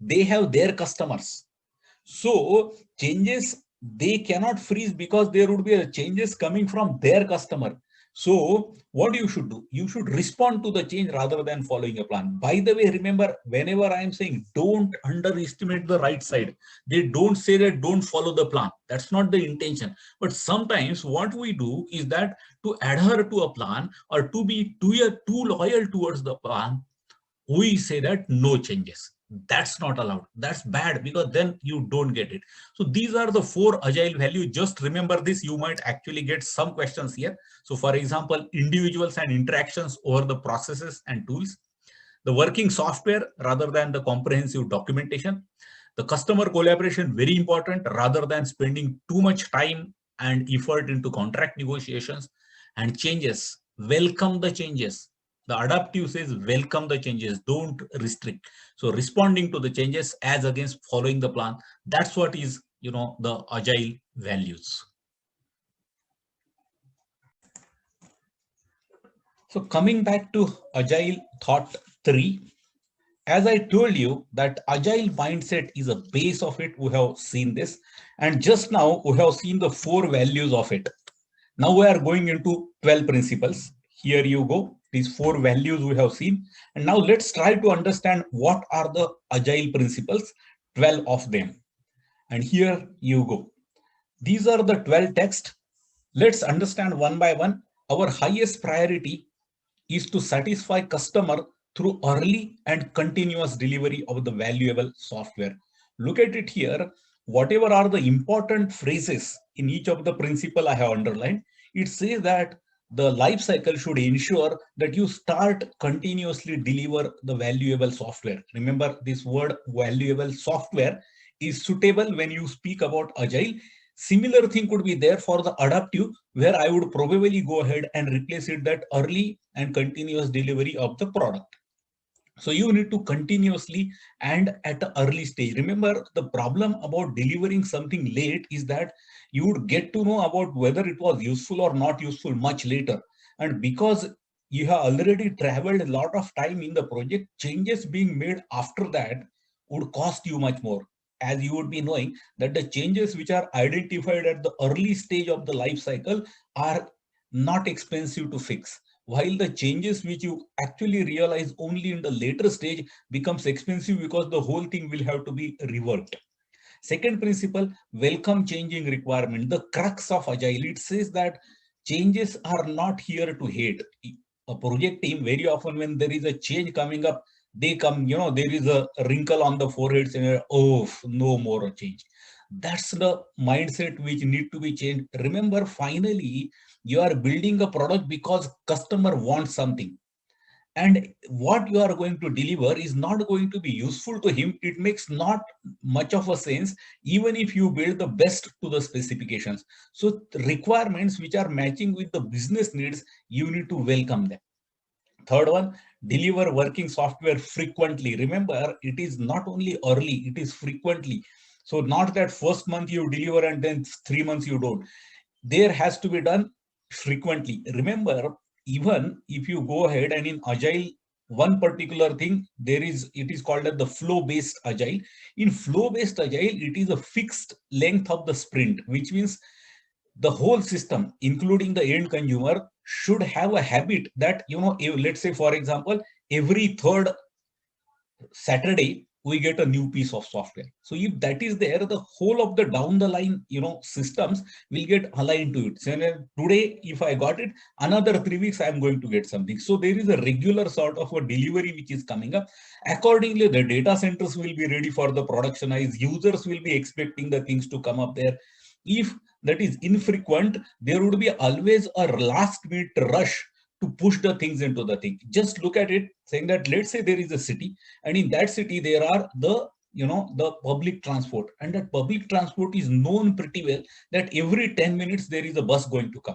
They have their customers. So changes, they cannot freeze because there would be a changes coming from their customer. So what you should do, you should respond to the change rather than following a plan. By the way, remember, whenever I am saying don't underestimate the right side, they don't say that don't follow the plan. That's not the intention. But sometimes what we do is that to adhere to a plan or to be too loyal towards the plan, we say that no changes. That's not allowed. That's bad, because then you don't get it. So these are the 4 agile values. Just remember this. You might actually get some questions here. So for example, individuals and interactions over the processes and tools, the working software rather than the comprehensive documentation, the customer collaboration, very important, rather than spending too much time and effort into contract negotiations, and changes, welcome the changes. The adaptive says welcome the changes, don't restrict. So responding to the changes as against following the plan, that's what is, the agile values. So coming back to agile thought 3, as I told you that agile mindset is a base of it. We have seen this, and just now we have seen the 4 values of it. Now we are going into 12 principles. Here you go. These 4 values we have seen. And now let's try to understand what are the agile principles, 12 of them. And here you go. These are the 12 texts. Let's understand one by one. Our highest priority is to satisfy customer through early and continuous delivery of the valuable software. Look at it here. Whatever are the important phrases in each of the principle I have underlined, it says that the life cycle should ensure that you start continuously deliver the valuable software. Remember, this word valuable software is suitable when you speak about agile. Similar thing could be there for the adaptive, where I would probably go ahead and replace it that early and continuous delivery of the product. So you need to continuously and at the early stage. Remember, the problem about delivering something late is that you would get to know about whether it was useful or not useful much later. And because you have already traveled a lot of time in the project, changes being made after that would cost you much more. As you would be knowing that the changes which are identified at the early stage of the life cycle are not expensive to fix, while the changes which you actually realize only in the later stage becomes expensive because the whole thing will have to be reworked. Second principle, welcome changing requirement. The crux of agile, it says that changes are not here to hate. A project team, very often when there is a change coming up, they come, there is a wrinkle on the forehead saying, oh, no more change. That's the mindset which need to be changed. Remember, finally, you are building a product because customer wants something. And what you are going to deliver is not going to be useful to him. It makes not much of a sense, even if you build the best to the specifications. So requirements which are matching with the business needs, you need to welcome them. Third one, Deliver working software frequently. Remember, it is not only early, it is frequently. So not that first month you deliver and then 3 months you don't. There has to be done frequently. Remember, even if you go ahead and in agile, one particular thing there is, it is called as the flow based agile. In flow based agile, it is a fixed length of the sprint, which means the whole system, including the end consumer, should have a habit that, let's say, for example, every third Saturday, we get a new piece of software. So if that is there, the whole of the down the line, systems will get aligned to it. So today, if I got it, another 3 weeks, I'm going to get something. So there is a regular sort of a delivery which is coming up. Accordingly, the data centers will be ready for the productionize. Users will be expecting the things to come up there. If that is infrequent, there would be always a last minute rush to push the things into the thing. Just look at it, saying that let's say there is a city, and in that city there are the public transport, and that public transport is known pretty well that every 10 minutes there is a bus going to come.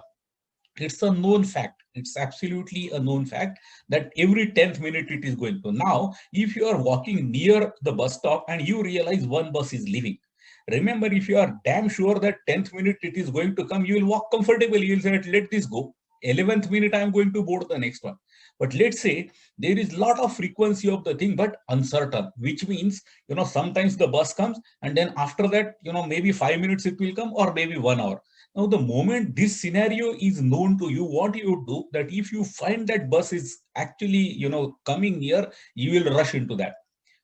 It's a known fact. It's absolutely a known fact that every 10th minute it is going to. Now, if you are walking near the bus stop and you realize one bus is leaving, remember, if you are damn sure that 10th minute it is going to come, you will walk comfortably. You will say, let this go. 11th minute, I am going to board the next one. But let's say there is a lot of frequency of the thing, but uncertain, which means, sometimes the bus comes and then after that, maybe 5 minutes it will come or maybe 1 hour. Now, the moment this scenario is known to you, what you do that if you find that bus is actually, coming near, you will rush into that.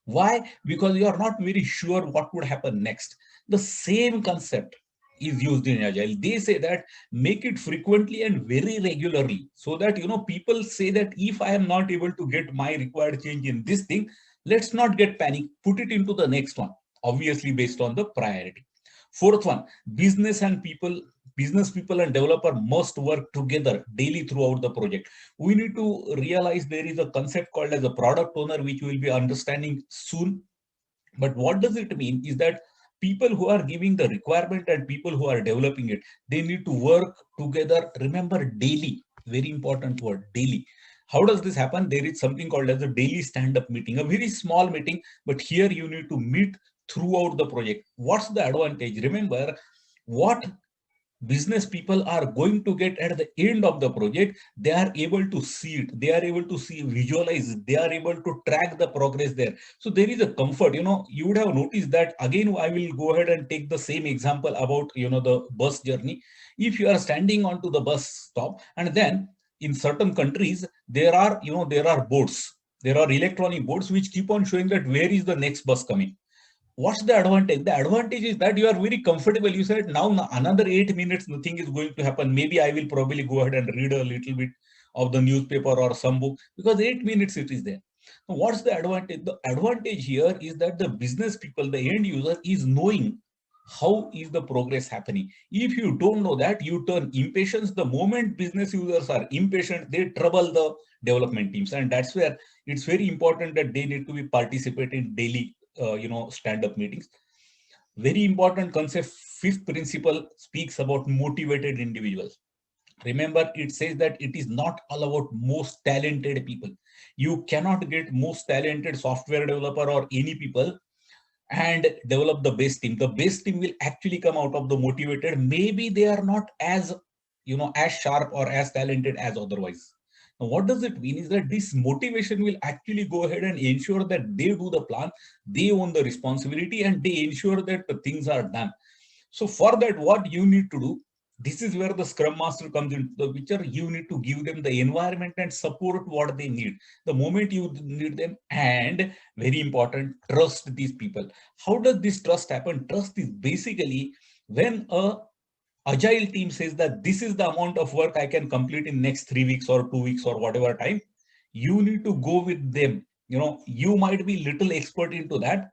Why? Because you are not very sure what would happen next. The same concept is used in agile. They say that make it frequently and very regularly so that, people say that if I am not able to get my required change in this thing, let's not get panic, put it into the next one, obviously based on the priority. Fourth one, business people and developer must work together daily throughout the project. We need to realize there is a concept called as a product owner, which we will be understanding soon. But what does it mean is that people who are giving the requirement and people who are developing it, they need to work together. Remember, daily, very important word, daily. How does this happen? There is something called as a daily stand-up meeting, a very small meeting, but here you need to meet throughout the project. What's the advantage? Remember, what business people are going to get at the end of the project, they are able to see it, they are able to see, visualize, they are able to track the progress there. So there is a comfort. You would have noticed that, again, I will go ahead and take the same example about the bus journey. If you are standing onto the bus stop, and then in certain countries there are boards, there are electronic boards which keep on showing that where is the next bus coming. What's the advantage? The advantage is that you are very comfortable. You said now another 8 minutes, nothing is going to happen. Maybe I will probably go ahead and read a little bit of the newspaper or some book, because 8 minutes it is there. Now, what's the advantage? The advantage here is that the business people, the end user, is knowing how is the progress happening. If you don't know that, you turn impatient. The moment business users are impatient, they trouble the development teams. And that's where it's very important that they need to be participating daily stand-up meetings. Very important concept. Fifth principle speaks about motivated individuals. Remember, it says that it is not all about most talented people. You cannot get most talented software developer or any people and develop the best team. The best team will actually come out of the motivated. Maybe they are not as as sharp or as talented as otherwise. Now, what does it mean is that this motivation will actually go ahead and ensure that they do the plan, they own the responsibility, and they ensure that the things are done. So for that, what you need to do, this is where the Scrum Master comes into the picture. You need to give them the environment and support what they need the moment you need them. And very important, trust these people. How does this trust happen? Trust is basically when a agile team says that this is the amount of work I can complete in next 3 weeks or 2 weeks or whatever time, you need to go with them. You might be little expert into that,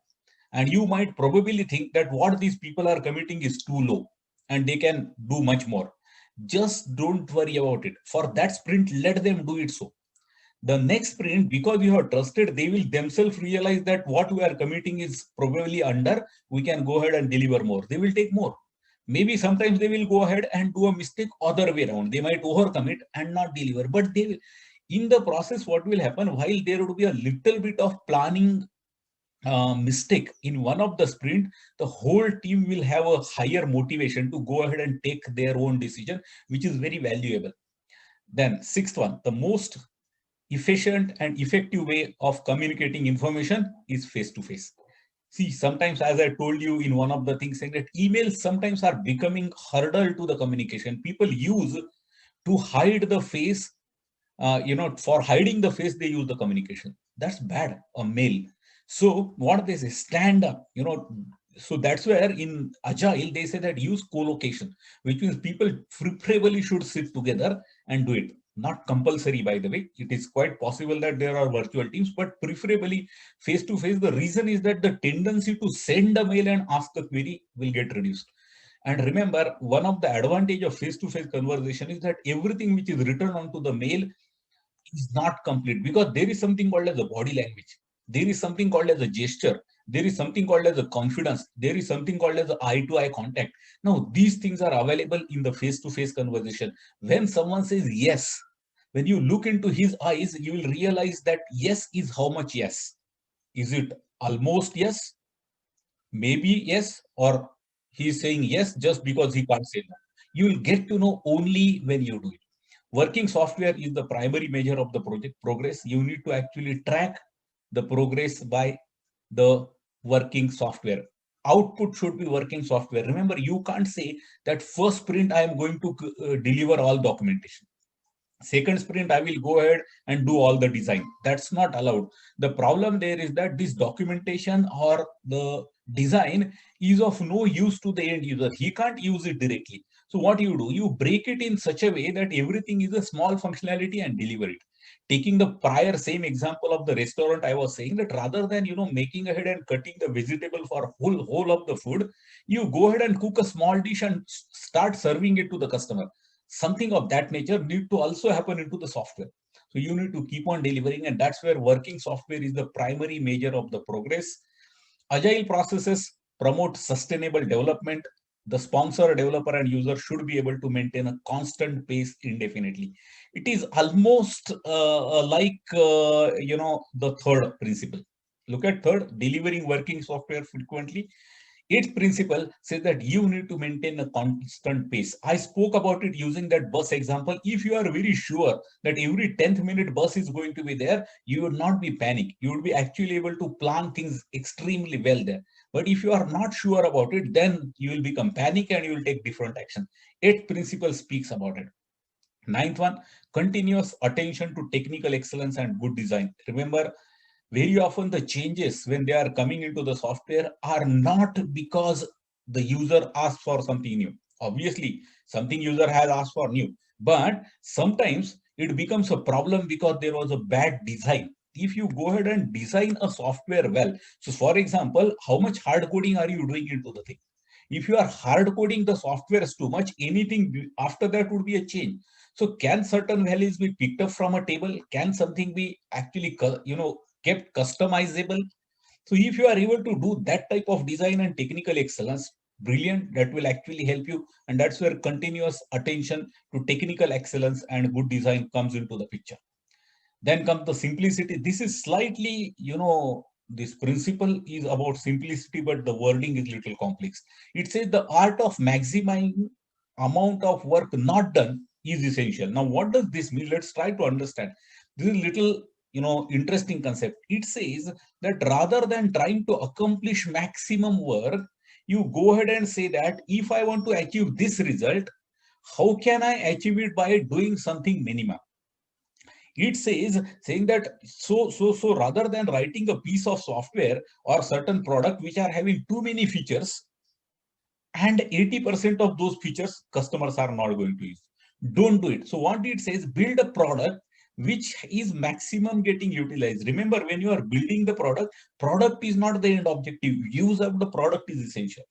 and you might probably think that what these people are committing is too low and they can do much more. Just don't worry about it. For that sprint, let them do it so. The next sprint, because you have trusted, they will themselves realize that what we are committing is probably under, we can go ahead and deliver more. They will take more. Maybe sometimes they will go ahead and do a mistake other way around. They might overcommit and not deliver, but they will. In the process, what will happen, while there would be a little bit of planning mistake in one of the sprint, the whole team will have a higher motivation to go ahead and take their own decision, which is very valuable. Then sixth one, the most efficient and effective way of communicating information is face to face. See, sometimes, as I told you in one of the things, saying that emails sometimes are becoming hurdle to the communication. People use to hide the face, for hiding the face, they use the communication. That's bad, a mail. So what they say, stand up, so that's where in Agile, they say that use co-location, which means people preferably should sit together and do it. Not compulsory, by the way. It is quite possible that there are virtual teams, but preferably face to face. The reason is that the tendency to send a mail and ask a query will get reduced. And remember, one of the advantage of face-to-face conversation is that everything which is written onto the mail is not complete, because there is something called as a body language. There is something called as a gesture. There is something called as a confidence. There is something called as eye-to-eye contact. Now, these things are available in the face-to-face conversation. When someone says yes, when you look into his eyes, you will realize that yes is how much yes. Is it almost yes? Maybe yes, or he's saying yes just because he can't say no. You will get to know only when you do it. Working software is the primary measure of the project progress. You need to actually track the progress by the working software. Output should be working software. Remember, you can't say that first sprint I am going to deliver all documentation. Second sprint, I will go ahead and do all the design. That's not allowed. The problem there is that this documentation or the design is of no use to the end user. He can't use it directly. So what you do, you break it in such a way that everything is a small functionality and deliver it. Taking the prior same example of the restaurant, I was saying that rather than making ahead and cutting the vegetable for whole of the food, you go ahead and cook a small dish and start serving it to the customer. Something of that nature need to also happen into the software. So you need to keep on delivering, and that's where working software is the primary measure of the progress. Agile processes promote sustainable development. The sponsor, developer, and user should be able to maintain a constant pace indefinitely. It is almost the third principle. Look at third, delivering working software frequently. Its principle says that you need to maintain a constant pace. I spoke about it using that bus example. If you are very sure that every 10th minute bus is going to be there, you would not be panic. You would be actually able to plan things extremely well there. But if you are not sure about it, then you will become panic and you will take different action. Eighth principle speaks about it. Ninth one, continuous attention to technical excellence and good design. Remember, very often the changes when they are coming into the software are not because the user asks for something new. Obviously, something user has asked for new, but sometimes it becomes a problem because there was a bad design. If you go ahead and design a software well, so for example, how much hard coding are you doing into the thing? If you are hard coding the software too much, anything after that would be a change. So can certain values be picked up from a table? Can something be actually, kept customizable? So if you are able to do that type of design and technical excellence, brilliant, that will actually help you. And that's where continuous attention to technical excellence and good design comes into the picture. Then comes the simplicity. This is slightly, this principle is about simplicity, but the wording is little complex. It says the art of maximizing amount of work not done is essential. Now, what does this mean? Let's try to understand. This is little, interesting concept. It says that rather than trying to accomplish maximum work, you go ahead and say that if I want to achieve this result, how can I achieve it by doing something minimum? It says saying that so rather than writing a piece of software or certain product which are having too many features, and 80% of those features customers are not going to use, don't do it. So what it says, build a product which is maximum getting utilized. Remember, when you are building the product is not the end objective. Use of the product is essential.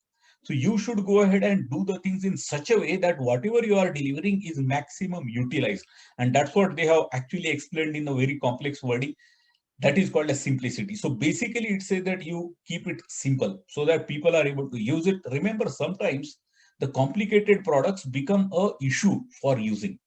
So you should go ahead and do the things in such a way that whatever you are delivering is maximum utilized. And that's what they have actually explained in a very complex wording. That is called as simplicity. So basically it says that you keep it simple so that people are able to use it. Remember, sometimes the complicated products become a issue for using.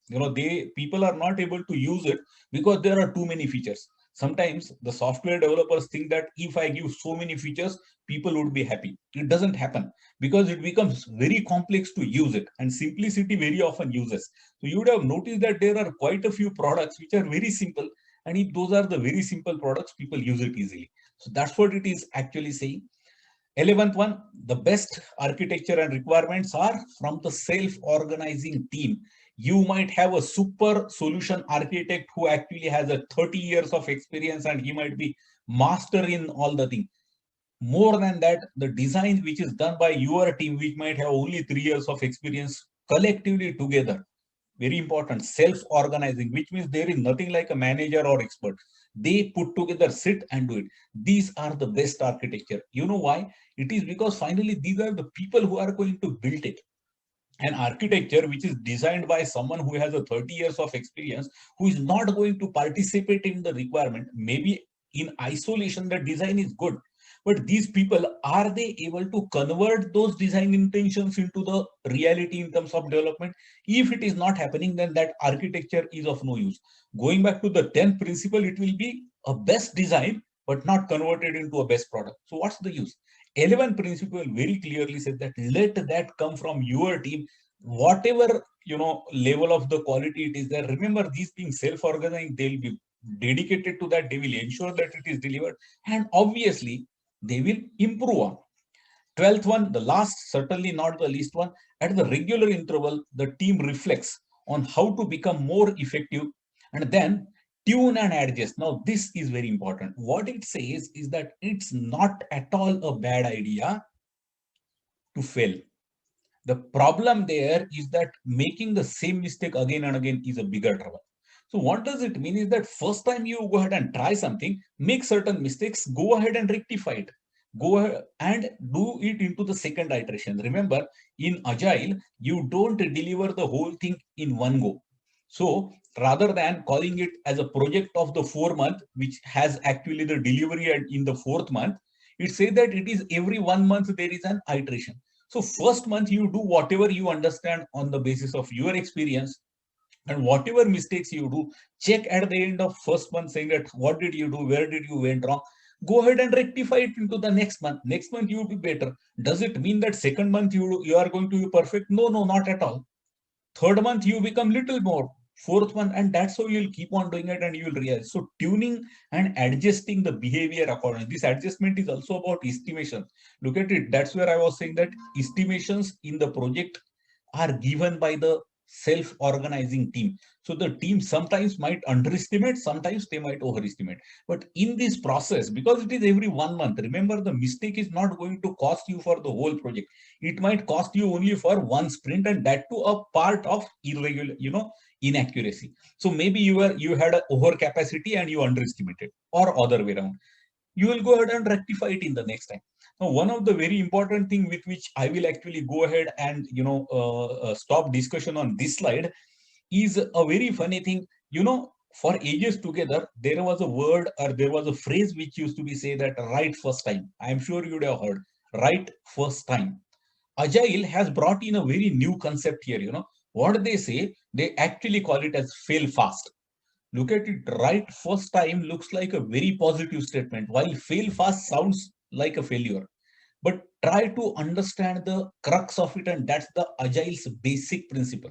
People are not able to use it because there are too many features. Sometimes the software developers think that if I give so many features, people would be happy. It doesn't happen because it becomes very complex to use it, and simplicity very often uses. So you would have noticed that there are quite a few products which are very simple, and if those are the very simple products, people use it easily. So that's what it is actually saying. 11th one, the best architecture and requirements are from the self-organizing team. You might have a super solution architect who actually has a 30 years of experience and he might be master in all the things. More than that, the design which is done by your team, which might have only 3 years of experience, collectively together, very important, self-organizing, which means there is nothing like a manager or expert. They put together, sit and do it. These are the best architecture. You know why? It is because finally these are the people who are going to build it. An architecture which is designed by someone who has a 30 years of experience, who is not going to participate in the requirement, maybe in isolation the design is good, but these people, are they able to convert those design intentions into the reality in terms of development? If it is not happening, then that architecture is of no use. Going back to the 10th principle, it will be a best design but not converted into a best product. So what's the use? 11th principle very clearly says that let that come from your team, whatever level of the quality it is there. Remember, these being self-organizing, they'll be dedicated to that, they will ensure that it is delivered, and obviously they will improve on. 12th one, the last, certainly not the least one, at the regular interval, the team reflects on how to become more effective and then tune and adjust. Now, this is very important. What it says is that it's not at all a bad idea to fail. The problem there is that making the same mistake again and again is a bigger trouble. So what does it mean is that first time you go ahead and try something, make certain mistakes, go ahead and rectify it. Go ahead and do it into the second iteration. Remember, in Agile, you don't deliver the whole thing in one go. So rather than calling it as a project of the 4 month, which has actually the delivery in the 4th month, it says that it is every 1 month there is an iteration. So first month you do whatever you understand on the basis of your experience, and whatever mistakes you do, check at the end of first month saying that what did you do, where did you went wrong, go ahead and rectify it into the next month. Next month you will be better. Does it mean that second month you are going to be perfect? No, not at all. Third month you become little more, fourth month, and that's how you'll keep on doing it and you will realize. So tuning and adjusting the behavior accordingly. This adjustment is also about estimation. Look at it. That's where I was saying that estimations in the project are given by the self-organizing team. So the team sometimes might underestimate, sometimes they might overestimate. But in this process, because it is every 1 month, remember the mistake is not going to cost you for the whole project. It might cost you only for one sprint, and that to a part of irregular, inaccuracy. So maybe you had an overcapacity and you underestimated, or other way around. You will go ahead and rectify it in the next time. Now, one of the very important thing with which I will actually go ahead and stop discussion on this slide is a very funny thing. For ages together, there was a word or there was a phrase which used to be say that right first time. I am sure you would have heard right first time. Agile has brought in a very new concept here. What they say, they actually call it as fail fast. Look at it, right first time looks like a very positive statement, while fail fast sounds like a failure. But try to understand the crux of it, and that's the Agile's basic principle.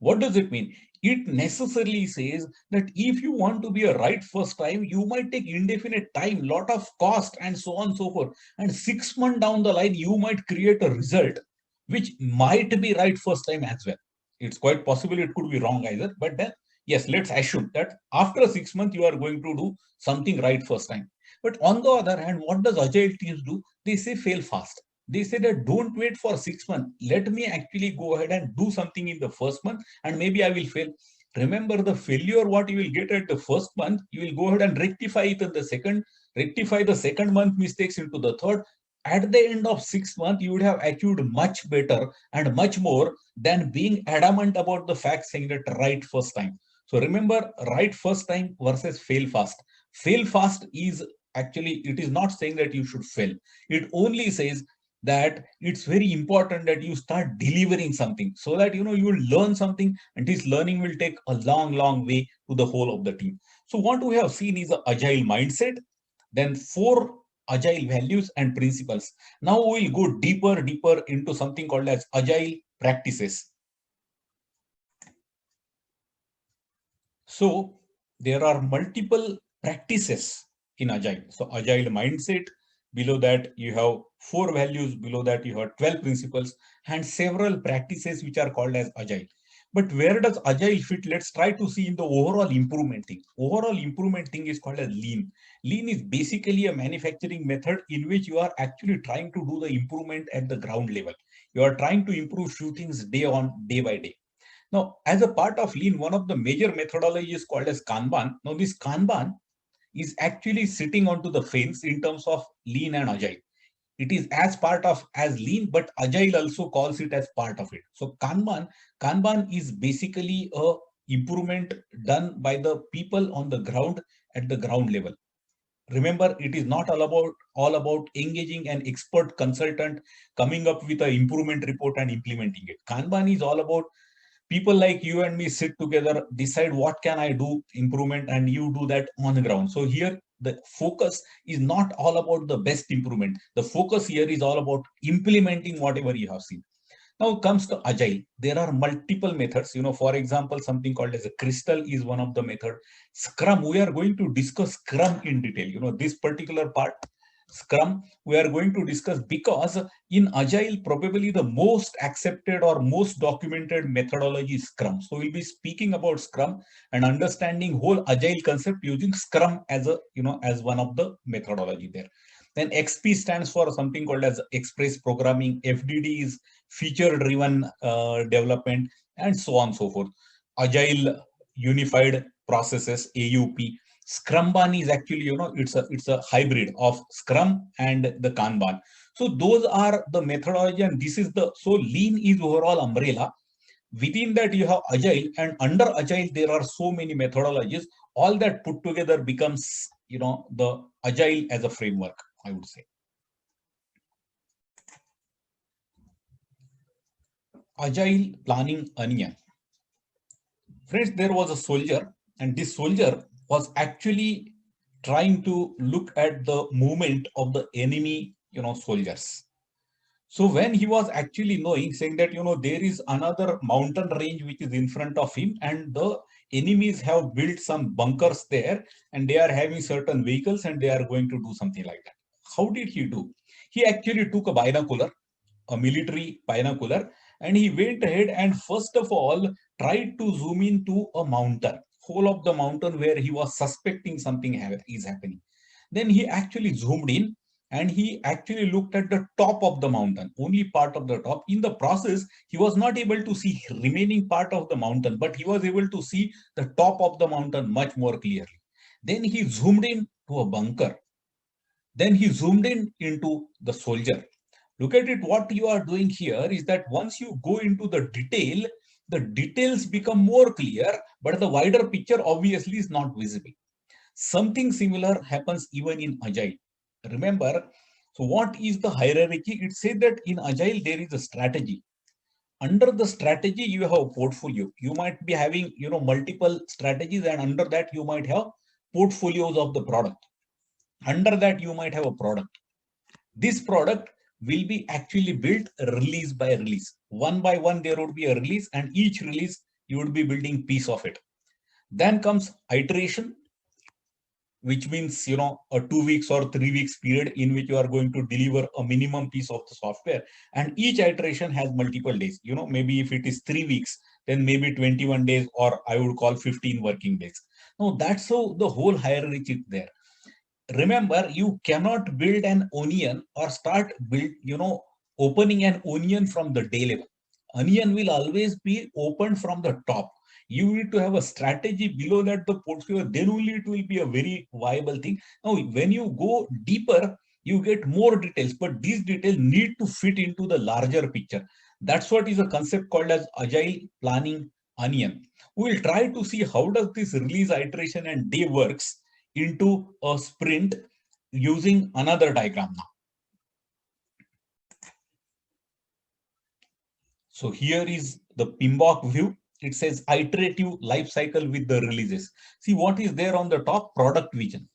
What does it mean? It necessarily says that if you want to be a right first time, you might take indefinite time, lot of cost, and so on and so forth. And 6 months down the line, you might create a result which might be right first time as well. It's quite possible it could be wrong either, but then yes, let's assume that after 6 months, you are going to do something right first time. But on the other hand, what does Agile teams do? They say fail fast. They say that don't wait for 6 months. Let me actually go ahead and do something in the first month, and maybe I will fail. Remember, the failure what you will get at the first month, you will go ahead and rectify it in the second, rectify the second month mistakes into the third. At the end of 6 months, you would have achieved much better and much more than being adamant about the fact saying that right first time. So remember, right first time versus fail fast. Fail fast is actually, it is not saying that you should fail. It only says that it's very important that you start delivering something so that you will learn something, and this learning will take a long way to the whole of the team. So what we have seen is an agile mindset, then 4 agile values and principles. Now we'll go deeper into something called as agile practices. So there are multiple practices in agile. So agile mindset, below that you have 4 values, below that you have 12 principles and several practices which are called as agile. But where does agile fit? Let's try to see in the overall improvement thing. Overall improvement thing is called as lean. Lean is basically a manufacturing method in which you are actually trying to do the improvement at the ground level. You are trying to improve few things day by day. Now, as a part of lean, one of the major methodologies is called as Kanban. Now, this Kanban is actually sitting onto the fence in terms of lean and agile. It is as part of as lean, but agile also calls it as part of it. So Kanban is basically a improvement done by the people on the ground at the ground level. Remember, it is not all about engaging an expert consultant, coming up with an improvement report and implementing it. Kanban is all about people like you and me sit together, decide what can I do improvement, and you do that on the ground. So here the focus is not all about the best improvement. The focus here is all about implementing whatever you have seen. Now comes to agile. There are multiple methods. For example, something called as a crystal is one of the method. Scrum, we are going to discuss Scrum in detail. This particular part, Scrum, we are going to discuss because in agile, probably the most accepted or most documented methodology is Scrum. So we'll be speaking about Scrum and understanding whole agile concept using Scrum as as one of the methodology there. Then XP stands for something called as express programming. FDD is feature driven development, and so on and so forth. Agile unified processes, AUP. Scrumban is actually, it's a hybrid of Scrum and the Kanban. So those are the methodology, and this is so lean is overall umbrella. Within that you have agile, and under agile there are so many methodologies. All that put together becomes, the agile as a framework, I would say. Agile planning onion. Friends, there was a soldier, and this soldier was actually trying to look at the movement of the enemy, soldiers. So when he was actually saying that, there is another mountain range which is in front of him, and the enemies have built some bunkers there, and they are having certain vehicles, and they are going to do something like that. How did he do? He actually took a binocular, a military binocular, and he went ahead and first of all tried to zoom into a mountain, whole of the mountain where he was suspecting something is happening. Then he actually zoomed in and he actually looked at the top of the mountain, only part of the top. In the process, he was not able to see remaining part of the mountain, but he was able to see the top of the mountain much more clearly. Then he zoomed in to a bunker. Then he zoomed in into the soldier. Look at it, what you are doing here is that once you go into the details become more clear, but the wider picture obviously is not visible. Something similar happens even in Agile. Remember, so what is the hierarchy? It says that in Agile, there is a strategy. Under the strategy, you have a portfolio. You might be having, multiple strategies, and under that, you might have portfolios of the product. Under that, you might have a product. This product will be actually built release by release. One by one, there would be a release, and each release, you would be building piece of it. Then comes iteration, which means, a 2 weeks or 3 weeks period in which you are going to deliver a minimum piece of the software. And each iteration has multiple days. Maybe if it is 3 weeks, then maybe 21 days, or I would call 15 working days. Now, that's how the whole hierarchy is there. Remember, you cannot build an onion or start opening an onion from the day level. Onion will always be opened from the top. You need to have a strategy below that, the portfolio, then only it will be a very viable thing. Now, when you go deeper, you get more details, but these details need to fit into the larger picture. That's what is a concept called as agile planning onion. We will try to see how does this release, iteration, and day works into a sprint using another diagram now. So here is the PMBOK view. It says iterative life cycle with the releases. See what is there on the top? Product vision,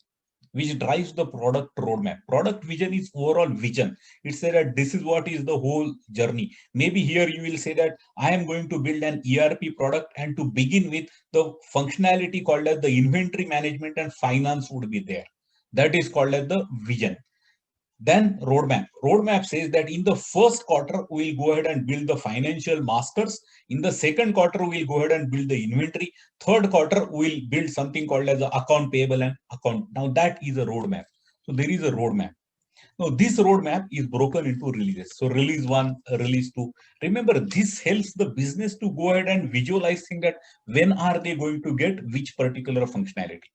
which drives the product roadmap. Product vision is overall vision. It said that this is what is the whole journey. Maybe here you will say that I am going to build an ERP product, and to begin with, the functionality called as the inventory management and finance would be there. That is called as the vision. Then roadmap. Roadmap says that in the first quarter, we'll go ahead and build the financial masters. In the second quarter, we'll go ahead and build the inventory. Third quarter, we'll build something called as the account payable and account. Now that is a roadmap. So there is a roadmap. Now this roadmap is broken into releases. So release one, release two. Remember, this helps the business to go ahead and visualize things that when are they going to get which particular functionality.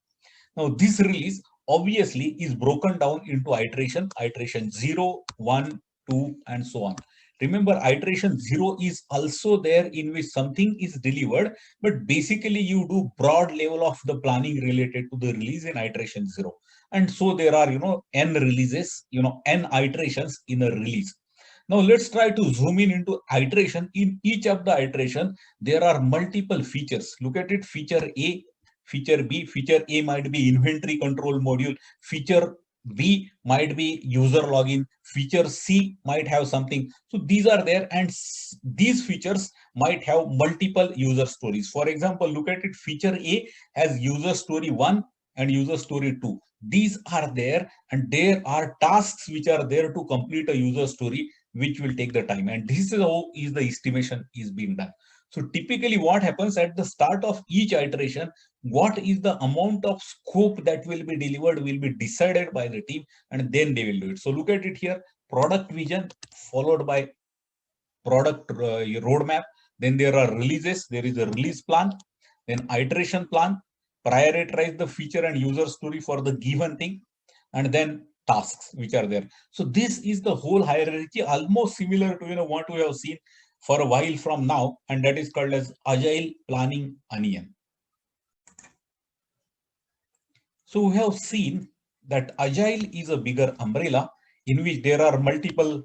Now this release obviously is broken down into iteration 0, 1, 2, and so on. Remember, iteration 0 is also there in which something is delivered, but basically you do broad level of the planning related to the release in iteration 0. And so there are, n releases, n iterations in a release. Now let's try to zoom in into iteration. In each of the iteration, there are multiple features. Look at it, feature A, feature B. Feature A might be inventory control module. Feature B might be user login. Feature C might have something. So these are there, and these features might have multiple user stories. For example, look at it. Feature A has user story 1 and user story 2. These are there, and there are tasks which are there to complete a user story, which will take the time. And this is how is the estimation is being done. So typically what happens at the start of each iteration, what is the amount of scope that will be delivered will be decided by the team, and then they will do it. So look at it here, product vision followed by product roadmap. Then there are releases, there is a release plan, then iteration plan, prioritize the feature and user story for the given thing, and then tasks which are there. So this is the whole hierarchy, almost similar to what we have seen for a while from now, and that is called as agile planning onion. So we have seen that agile is a bigger umbrella in which there are multiple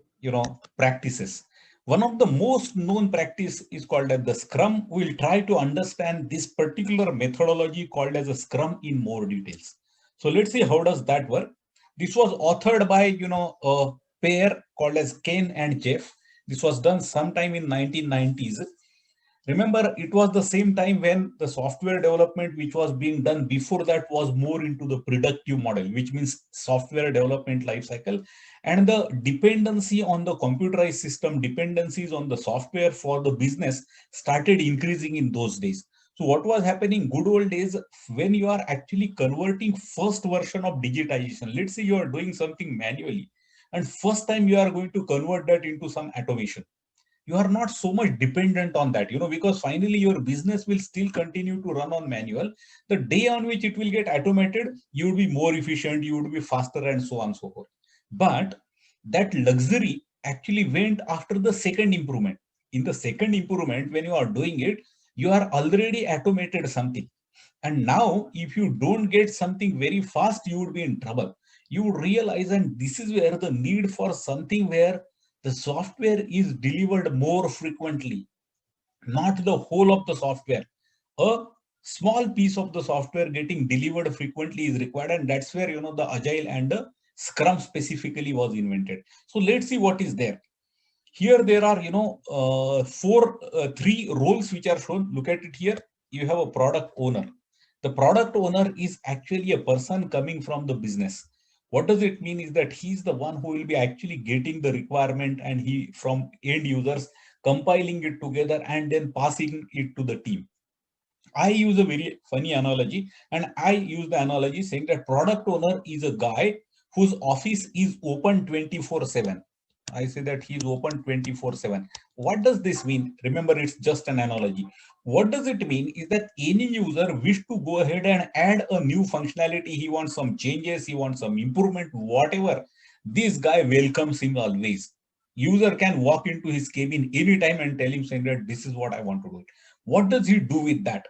practices. One of the most known practice is called as the Scrum. We'll try to understand this particular methodology called as a Scrum in more details. So let's see how does that work. This was authored by a pair called as Ken and Jeff. This was done sometime in 1990s. Remember, it was the same time when the software development which was being done before that was more into the productive model, which means software development lifecycle, and the dependency on the computerized system, dependencies on the software for the business started increasing in those days. So what was happening good old days, when you are actually converting first version of digitization, let's say you are doing something manually, and first time you are going to convert that into some automation, you are not so much dependent on that, because finally your business will still continue to run on manual. The day on which it will get automated, you would be more efficient, you would be faster, and so on and so forth. But that luxury actually went after the second improvement. In the second improvement, when you are doing it, you are already automated something. And now, if you don't get something very fast, you would be in trouble. You would realize, and this is where the need for something where the software is delivered more frequently, not the whole of the software. A small piece of the software getting delivered frequently is required, and that's where the agile and the Scrum specifically was invented. So let's see what is there. Here there are three roles which are shown. Look at it here. You have a product owner. The product owner is actually a person coming from the business. What does it mean is that he's the one who will be actually getting the requirement, and he from end users, compiling it together and then passing it to the team. I use a very funny analogy, and I use the analogy saying that product owner is a guy whose office is open 24/7. I say that he's open 24/7. What does this mean? Remember, it's just an analogy. What does it mean is that any user wish to go ahead and add a new functionality, he wants some changes, he wants some improvement, whatever, this guy welcomes him always. User can walk into his cabin anytime and tell him saying that this is what I want to do. What does he do with that?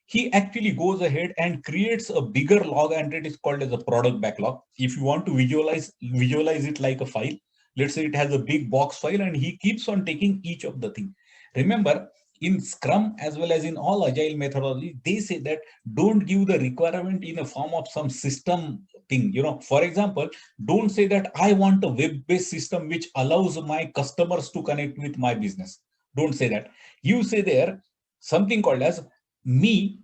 He actually goes ahead and creates a bigger log, and it is called as a product backlog. If you want to visualize it like a file, let's say it has a big box file, and he keeps on taking each of the thing. Remember, in Scrum as well as in all agile methodology, they say that don't give the requirement in a form of some system thing. For example, don't say that I want a web-based system which allows my customers to connect with my business. Don't say that. You say there something called as me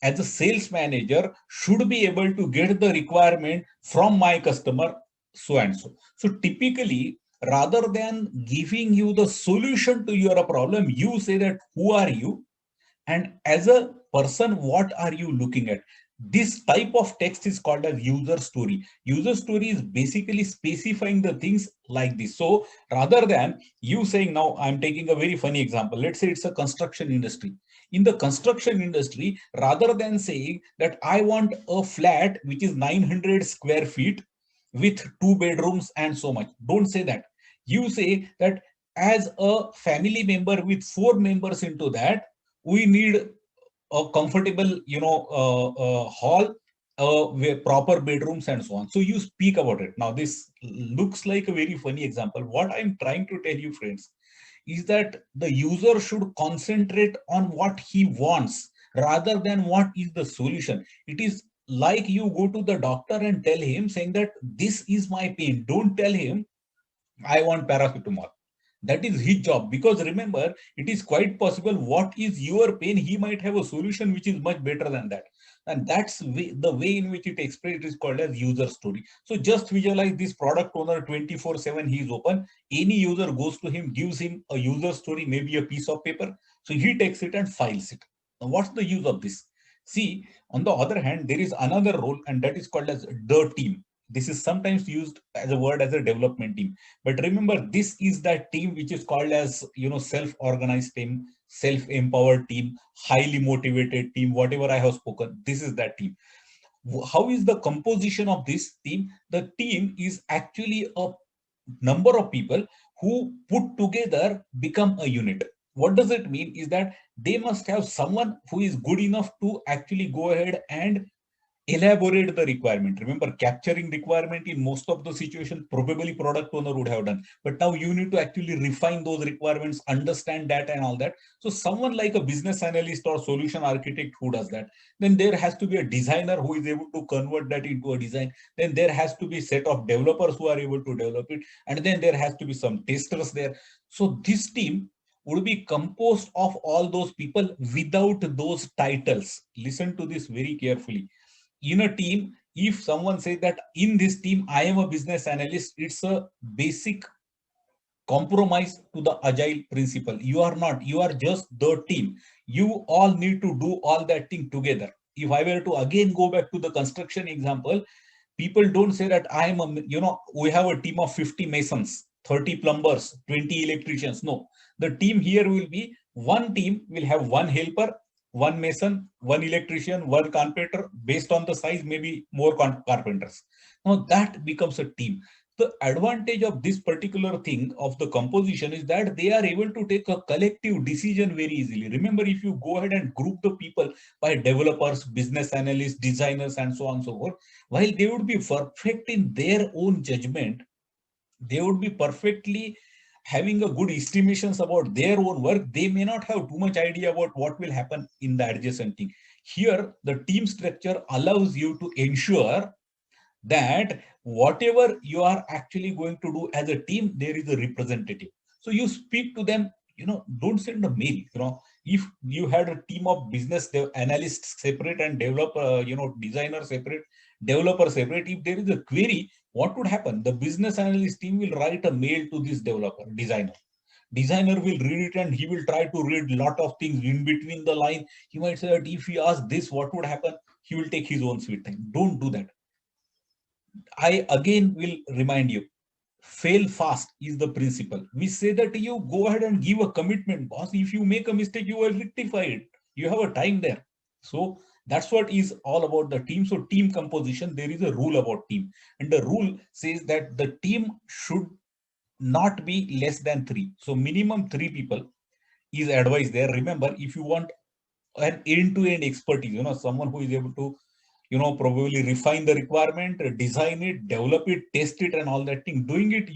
as a sales manager should be able to get the requirement from my customer so and so. So typically, rather than giving you the solution to your problem, you say that who are you, and as a person what are you looking at. This type of text is called as user story. User story is basically specifying the things like this. So rather than you saying, now I'm taking a very funny example, let's say it's a construction industry. In the construction industry, rather than saying that I want a flat which is 900 square feet with 2 bedrooms and so much, don't say that. You say that as a family member with 4 members into that, we need a comfortable, hall, with proper bedrooms and so on. So you speak about it. Now, this looks like a very funny example. What I'm trying to tell you, friends, is that the user should concentrate on what he wants rather than what is the solution. It is like you go to the doctor and tell him saying that this is my pain. Don't tell him I want paracetamol. That is his job, because remember, it is quite possible what is your pain, he might have a solution which is much better than that. And that's the way in which it explains. It is called as user story. So just visualize this product owner 24/7, he is open. Any user goes to him, gives him a user story, maybe a piece of paper. So he takes it and files it. Now, what's the use of this? See, on the other hand, there is another role, and that is called as the team. This is sometimes used as a word as a development team. But remember, this is that team which is called as, self-organized team, self-empowered team, highly motivated team, whatever I have spoken, this is that team. How is the composition of this team? The team is actually a number of people who put together become a unit. What does it mean is that they must have someone who is good enough to actually go ahead and elaborate the requirement. Remember, capturing requirement in most of the situation probably product owner would have done, but now you need to actually refine those requirements, understand that and all that. So someone like a business analyst or solution architect who does that. Then there has to be a designer who is able to convert that into a design. Then there has to be a set of developers who are able to develop it, and then there has to be some testers there. So this team would be composed of all those people without those titles. Listen to this very carefully. In a team, if someone says that in this team I am a business analyst, it's a basic compromise to the agile principle. You are not, you are just the team. You all need to do all that thing together. If I were to again go back to the construction example, people don't say that I am a, we have a team of 50 masons, 30 plumbers, 20 electricians. No, the team here will be one team will have one helper, one mason, one electrician, one carpenter. Based on the size, maybe more carpenters. Now that becomes a team. The advantage of this particular thing of the composition is that they are able to take a collective decision very easily. Remember, if you go ahead and group the people by developers, business analysts, designers, and so on and so forth, while they would be perfect in their own judgment, they would be perfectly having a good estimations about their own work, they may not have too much idea about what will happen in the adjacent thing. Here, the team structure allows you to ensure that whatever you are actually going to do as a team, there is a representative. So you speak to them, don't send a mail. If you had a team of business analysts separate and developer, designer separate, developer separate, if there is a query, what would happen? The business analyst team will write a mail to this developer, designer will read it and he will try to read a lot of things in between the line. He might say that if he asks this, what would happen? He will take his own sweet time. Don't do that. I again will remind you, fail fast is the principle. We say that you go ahead and give a commitment, boss. If you make a mistake, you will rectify it. You have a time there. So that's what is all about the team. So team composition, there is a rule about team. And the rule says that the team should not be less than 3. So minimum 3 people is advised there. Remember, if you want an end-to-end expertise, someone who is able to probably refine the requirement, design it, develop it, test it, and all that thing. Doing it,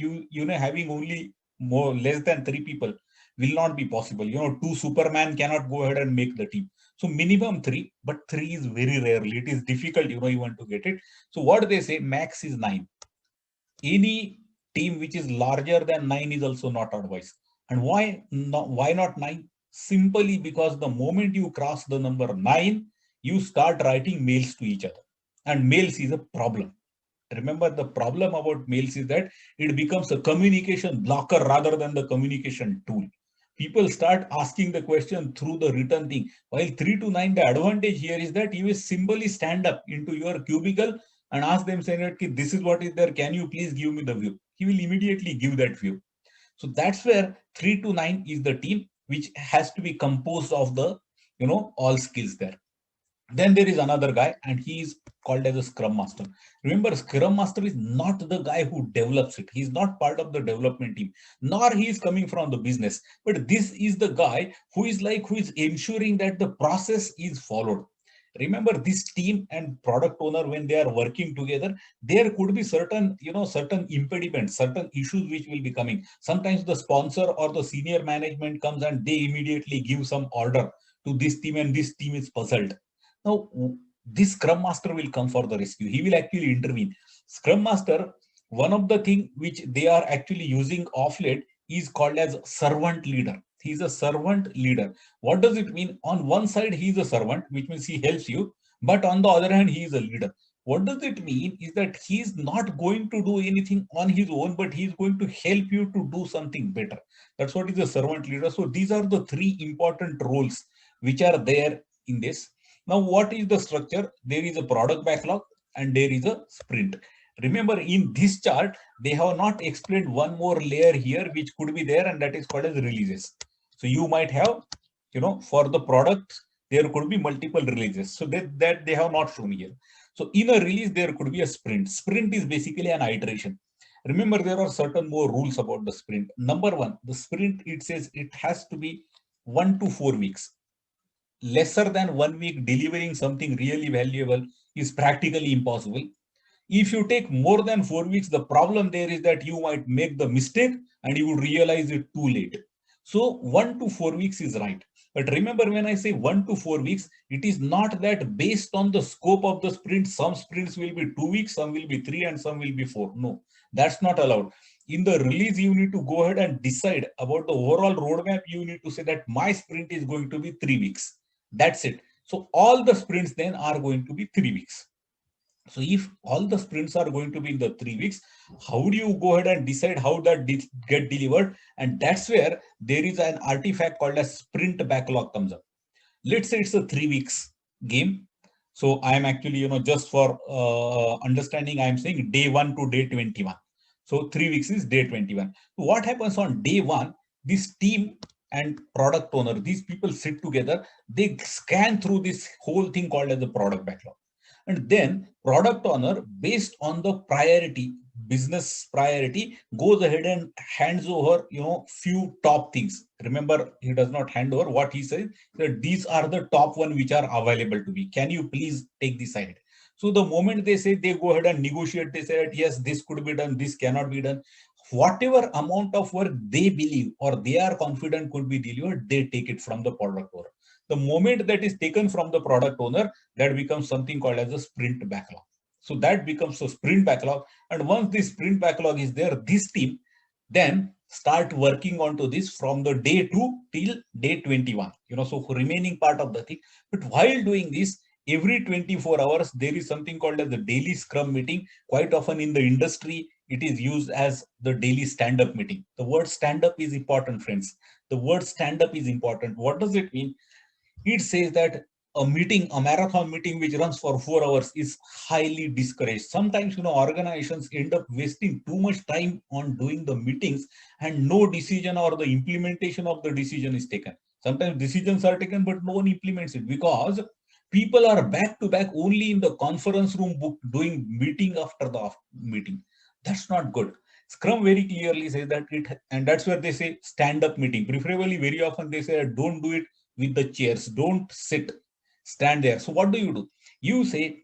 having only less than 3 people will not be possible. Two Superman cannot go ahead and make the team. So minimum three, but three is very rarely. It is difficult, even to get it. So what they say, max is 9. Any team which is larger than 9 is also not advised. And why not 9? Simply because the moment you cross the number 9, you start writing mails to each other. And mails is a problem. Remember, the problem about mails is that it becomes a communication blocker rather than the communication tool. People start asking the question through the written thing. While 3 to 9, the advantage here is that you will simply stand up into your cubicle and ask them, saying that this is what is there. Can you please give me the view? He will immediately give that view. So that's where 3 to 9 is the team which has to be composed of the, all skills there. Then there is another guy, and he is called as a Scrum Master. Remember, Scrum Master is not the guy who develops it. He's not part of the development team, nor he is coming from the business. But this is the guy who is ensuring that the process is followed. Remember, this team and product owner, when they are working together, there could be certain impediments, certain issues which will be coming. Sometimes the sponsor or the senior management comes and they immediately give some order to this team, and this team is puzzled. Now, this Scrum Master will come for the rescue. He will actually intervene. Scrum Master, one of the things which they are actually using off late is called as servant leader. He's a servant leader. What does it mean? On one side, he is a servant, which means he helps you. But on the other hand, he is a leader. What does it mean is that he is not going to do anything on his own, but he is going to help you to do something better. That's what is a servant leader. So these are the 3 important roles which are there in this. Now, what is the structure? There is a product backlog and there is a sprint. Remember, in this chart, they have not explained one more layer here, which could be there, and that is called as releases. So you might have, for the product, there could be multiple releases. So that they have not shown here. So in a release, there could be a sprint. Sprint is basically an iteration. Remember, there are certain more rules about the sprint. Number 1, the sprint, it says it has to be 1 to 4 weeks. Lesser than 1 week delivering something really valuable is practically impossible. If you take more than 4 weeks, the problem there is that you might make the mistake and you will realize it too late. So 1 to 4 weeks is right. But remember, when I say 1 to 4 weeks, it is not that based on the scope of the sprint, some sprints will be 2 weeks, some will be 3, and some will be 4. No, that's not allowed. In the release, you need to go ahead and decide about the overall roadmap. You need to say that my sprint is going to be 3 weeks. That's it. So all the sprints then are going to be 3 weeks. So if all the sprints are going to be in the 3 weeks, how do you go ahead and decide how that get delivered? And that's where there is an artifact called as sprint backlog comes up. Let's say it's a 3 weeks game. So I am actually, just for understanding, I am saying day 1 to day 21. So 3 weeks is day 21. So what happens on day 1? This team and product owner, these people sit together, they scan through this whole thing called as the product backlog. And then product owner, based on the priority, business priority, goes ahead and hands over, few top things. Remember, he does not hand over. What he says, that these are the top one which are available to me. Can you please take this ahead? So the moment they say, they go ahead and negotiate, they say that yes, this could be done, this cannot be done. Whatever amount of work they believe or they are confident could be delivered, they take it from the product owner. The moment that is taken from the product owner, that becomes something called as a sprint backlog. So that becomes a sprint backlog. And once this sprint backlog is there, this team then start working onto this from the day 2 till day 21. So remaining part of the thing. But while doing this, every 24 hours, there is something called as the daily scrum meeting. Quite often in the industry, it is used as the daily stand-up meeting. The word stand-up is important, friends. The word stand-up is important. What does it mean? It says that a marathon meeting which runs for 4 hours is highly discouraged. Sometimes, organizations end up wasting too much time on doing the meetings and no decision or the implementation of the decision is taken. Sometimes decisions are taken, but no one implements it because people are back to back only in the conference room book doing meeting after the meeting. That's not good. Scrum very clearly says that and that's where they say stand-up meeting. Preferably, very often they say don't do it with the chairs, don't sit, stand there. So what do? You say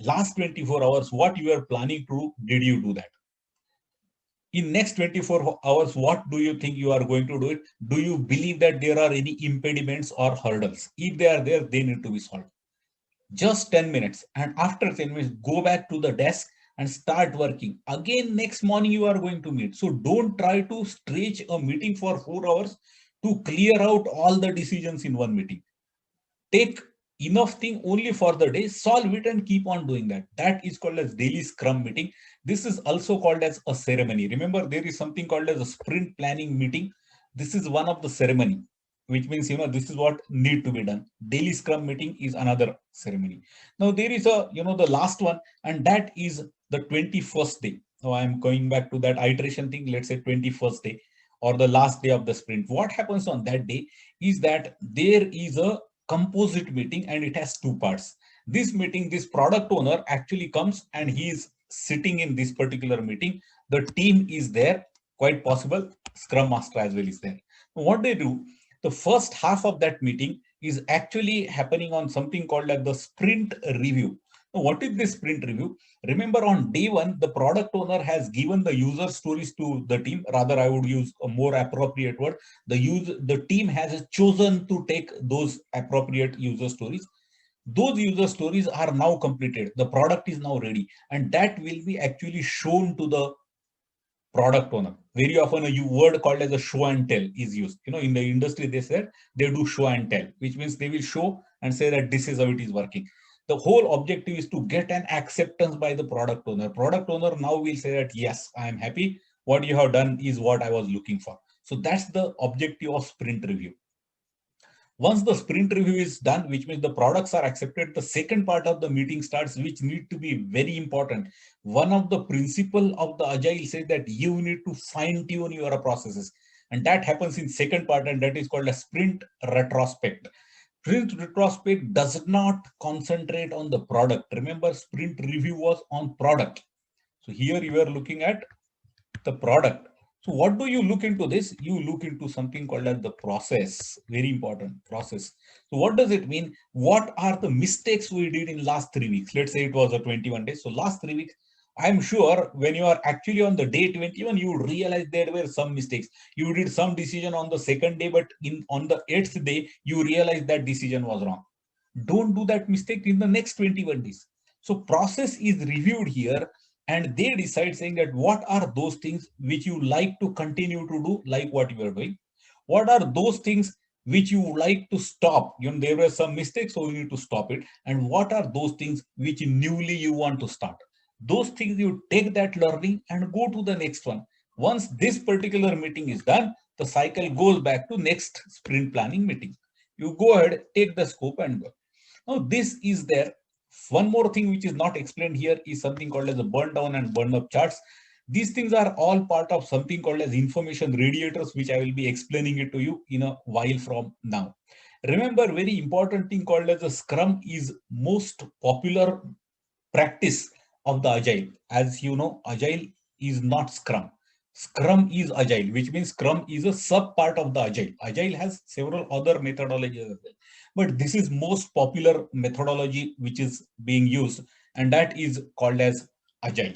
last 24 hours, what you are planning to do, did you do that? in next 24 hours, what do you think you are going to do it? Do you believe that there are any impediments or hurdles? If they are there, they need to be solved. Just 10 minutes. And after 10 minutes, go back to the desk and start working. Again, next morning, you are going to meet. So don't try to stretch a meeting for 4 hours to clear out all the decisions in one meeting. Take enough thing only for the day, solve it and keep on doing that. That is called as daily scrum meeting. This is also called as a ceremony. Remember, there is something called as a sprint planning meeting. This is one of the ceremony, which means, this is what need to be done. Daily scrum meeting is another ceremony. Now there is the last one, and that is the 21st day. Now I'm going back to that iteration thing. Let's say 21st day or the last day of the sprint. What happens on that day is that there is a composite meeting, and it has two parts. This meeting, this product owner actually comes and he is sitting in this particular meeting. The team is there, quite possible scrum master as well is there. What they do, the first half of that meeting is actually happening on something called like the sprint review. Now, what is this sprint review? Remember, on day one, the product owner has given the user stories to the team. Rather, I would use a more appropriate word. The team has chosen to take those appropriate user stories. Those user stories are now completed. The product is now ready, and that will be actually shown to the product owner. Very often a word called as a show and tell is used. In the industry, they said they do show and tell, which means they will show and say that this is how it is working. The whole objective is to get an acceptance by the product owner. Product owner now will say that, yes, I am happy. What you have done is what I was looking for. So that's the objective of sprint review. Once the sprint review is done, which means the products are accepted, the second part of the meeting starts, which need to be very important. One of the principle of the agile says that you need to fine tune your processes, and that happens in second part, and that is called a sprint retrospect. Sprint retrospect does not concentrate on the product. Remember, sprint review was on product. So here you are looking at the product. So what do you look into this? You look into something called as the process. Very important, process. So what does it mean? What are the mistakes we did in last 3 weeks? Let's say it was a 21 days. So last 3 weeks, I'm sure when you are actually on the day 21, you would realize there were some mistakes. You did some decision on the second day, but on the 8th day, you realize that decision was wrong. Don't do that mistake in the next 21 days. So process is reviewed here, and they decide saying that what are those things which you like to continue to do, like what you are doing. What are those things which you like to stop? There were some mistakes, so you need to stop it. And what are those things which newly you want to start? Those things, you take that learning and go to the next one. Once this particular meeting is done, the cycle goes back to next sprint planning meeting. You go ahead, take the scope and go. Now this is there. One more thing which is not explained here is something called as the burn down and burn up charts. These things are all part of something called as information radiators, which I will be explaining it to you in a while from now. Remember, very important thing called as a Scrum is most popular practice of the Agile. As you know, Agile is not Scrum. Scrum is Agile, which means Scrum is a sub part of the Agile. Agile has several other methodologies as well, but this is most popular methodology which is being used, and that is called as Agile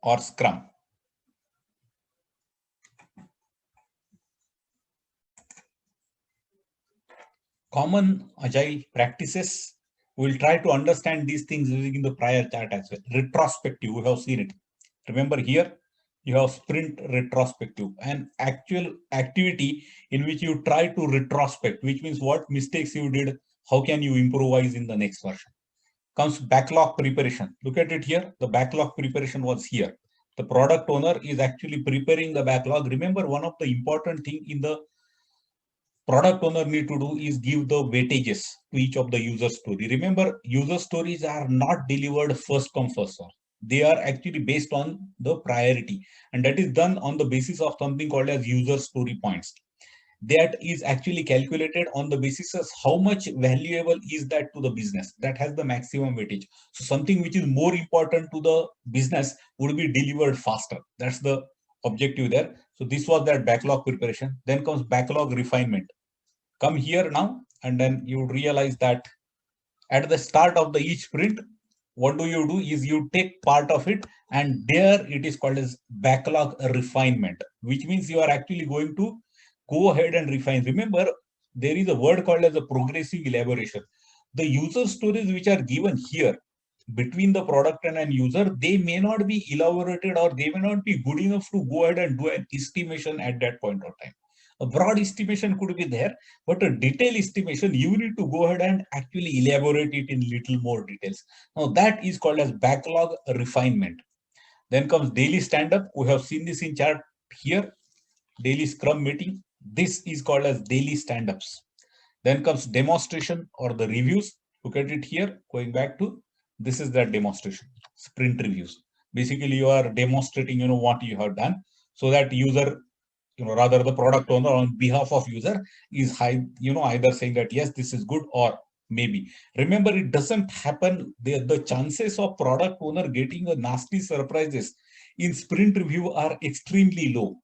or Scrum. Common Agile practices. We'll try to understand these things using the prior chart as well. Retrospective, we have seen it. Remember here, you have sprint retrospective, an actual activity in which you try to retrospect, which means what mistakes you did, how can you improvise in the next version. Comes backlog preparation. Look at it here. The backlog preparation was here. The product owner is actually preparing the backlog. Remember, one of the important thing in the product owner need to do is give the weightages to each of the user story. Remember, user stories are not delivered first come first serve. They are actually based on the priority, and that is done on the basis of something called as user story points. That is actually calculated on the basis of how much valuable is that to the business. That has the maximum weightage. So something which is more important to the business would be delivered faster. That's the objective there. So this was that backlog preparation. Then comes backlog refinement. Come here now, and then you realize that at the start of the each sprint, what do? You take part of it And there it is called as backlog refinement, which means you are actually going to go ahead and refine. Remember, there is a word called as a progressive elaboration. The user stories which are given here between the product and an user, they may not be elaborated or they may not be good enough to go ahead and do an estimation at that point of time. A broad estimation could be there, but a detailed estimation, you need to go ahead and actually elaborate it in little more details. Now that is called as backlog refinement. Then comes daily stand-up. We have seen this in chart here, daily scrum meeting. This is called as daily stand-ups. Then comes demonstration or the reviews. Look at it here, going back to, this is that demonstration, sprint reviews. Basically, you are demonstrating, what you have done so that user, rather the product owner on behalf of user is either saying that, yes, this is good or maybe. Remember, it doesn't happen. The chances of product owner getting a nasty surprises in sprint review are extremely low,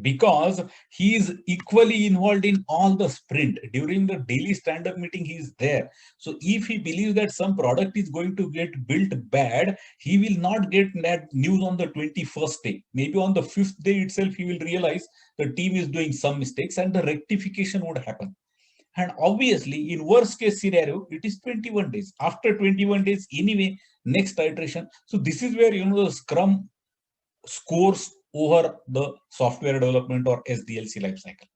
because he is equally involved in all the sprint. During the daily stand-up meeting, he is there. So if he believes that some product is going to get built bad, he will not get that news on the 21st day. Maybe on the 5th day itself, he will realize the team is doing some mistakes and the rectification would happen. And obviously, in worst case scenario, it is 21 days. After 21 days, anyway, next iteration. So this is where, the Scrum scores over the software development or SDLC lifecycle.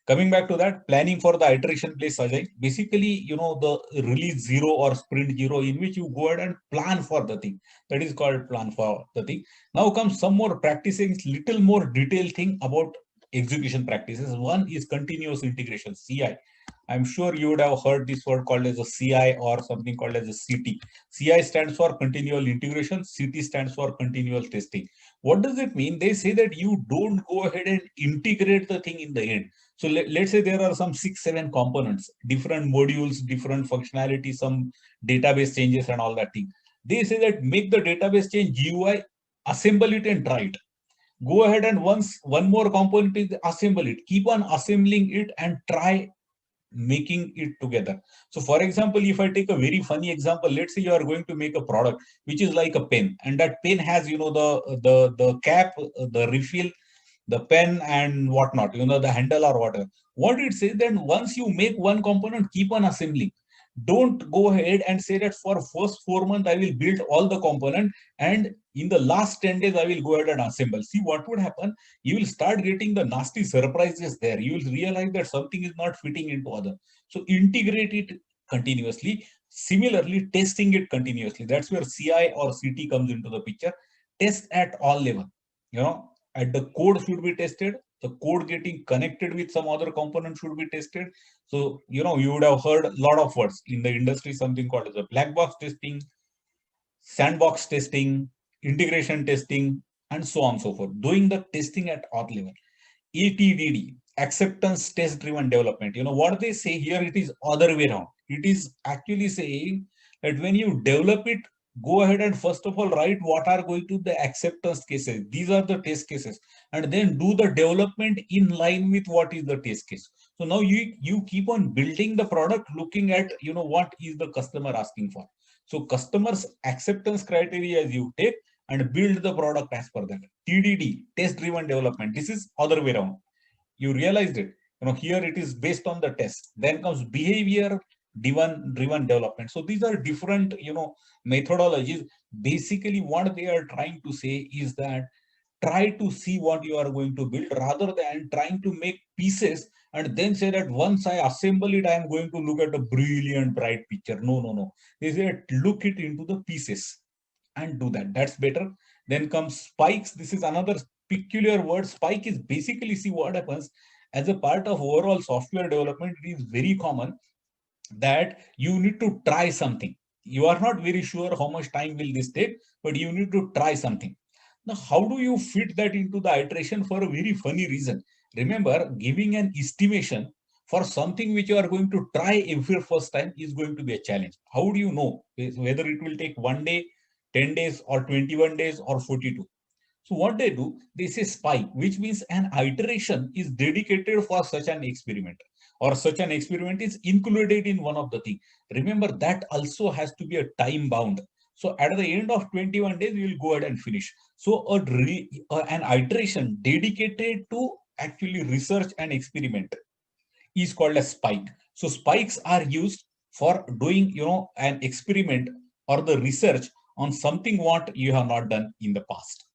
Coming back to that, planning for the iteration place agile. Basically, the release zero or sprint zero, in which you go ahead and plan for the thing. That is called plan for the thing. Now comes some more practicing, little more detailed thing about execution practices. One is continuous integration, CI. I'm sure you would have heard this word called as a CI or something called as a CT. CI stands for continual integration. CT stands for continual testing. What does it mean? They say that you don't go ahead and integrate the thing in the end. So let's say there are some 6-7 components, different modules, different functionality, some database changes and all that thing. They say that make the database change GUI, assemble it and try it. Go ahead and once one more component is assemble it. Keep on assembling it and try making it together. So for example, if I take a very funny example, let's say you are going to make a product which is like a pen, and that pen has the cap, the refill, the pen and whatnot, the handle or whatever. What it says, then once you make one component, keep on assembling. Don't go ahead and say that for first 4 months I will build all the component and in the last 10 days I will go ahead and assemble. See what would happen? You will start getting the nasty surprises there. You will realize that something is not fitting into other. So integrate it continuously. Similarly, testing it continuously. That's where CI or CT comes into the picture. Test at all level. At the code should be tested. The code getting connected with some other component should be tested. So, you would have heard a lot of words in the industry, something called as a black box testing, sandbox testing, integration testing, and so on and so forth. Doing the testing at all level. ATDD, acceptance test driven development. What they say here, it is other way around. It is actually saying that when you develop it, go ahead and first of all write what are going to be the acceptance cases. These are the test cases, and then do the development in line with what is the test case. So now you keep on building the product looking at what is the customer asking for. So customers acceptance criteria as you take and build the product as per that. TDD, test driven development. This is other way around. You realized it. Here it is based on the test. Then comes behavior driven development. So these are different, methodologies. Basically, what they are trying to say is that try to see what you are going to build rather than trying to make pieces and then say that once I assemble it, I am going to look at a brilliant, bright picture. No, no, no. They say look it into the pieces and do that. That's better. Then comes spikes. This is another peculiar word. Spike is basically, see what happens as a part of overall software development. It is very common that you need to try something. You are not very sure how much time will this take, but you need to try something. Now, how do you fit that into the iteration? For a very funny reason. Remember, giving an estimation for something which you are going to try every first time is going to be a challenge. How do you know whether it will take 1 day, 10 days, or 21 days, or 42? So what they do, they say spike, which means an iteration is dedicated for such an experiment, or such an experiment is included in one of the thing. Remember, that also has to be a time bound. So at the end of 21 days, we will go ahead and finish. So an iteration dedicated to actually research and experiment is called a spike. So spikes are used for doing, an experiment or the research on something what you have not done in the past.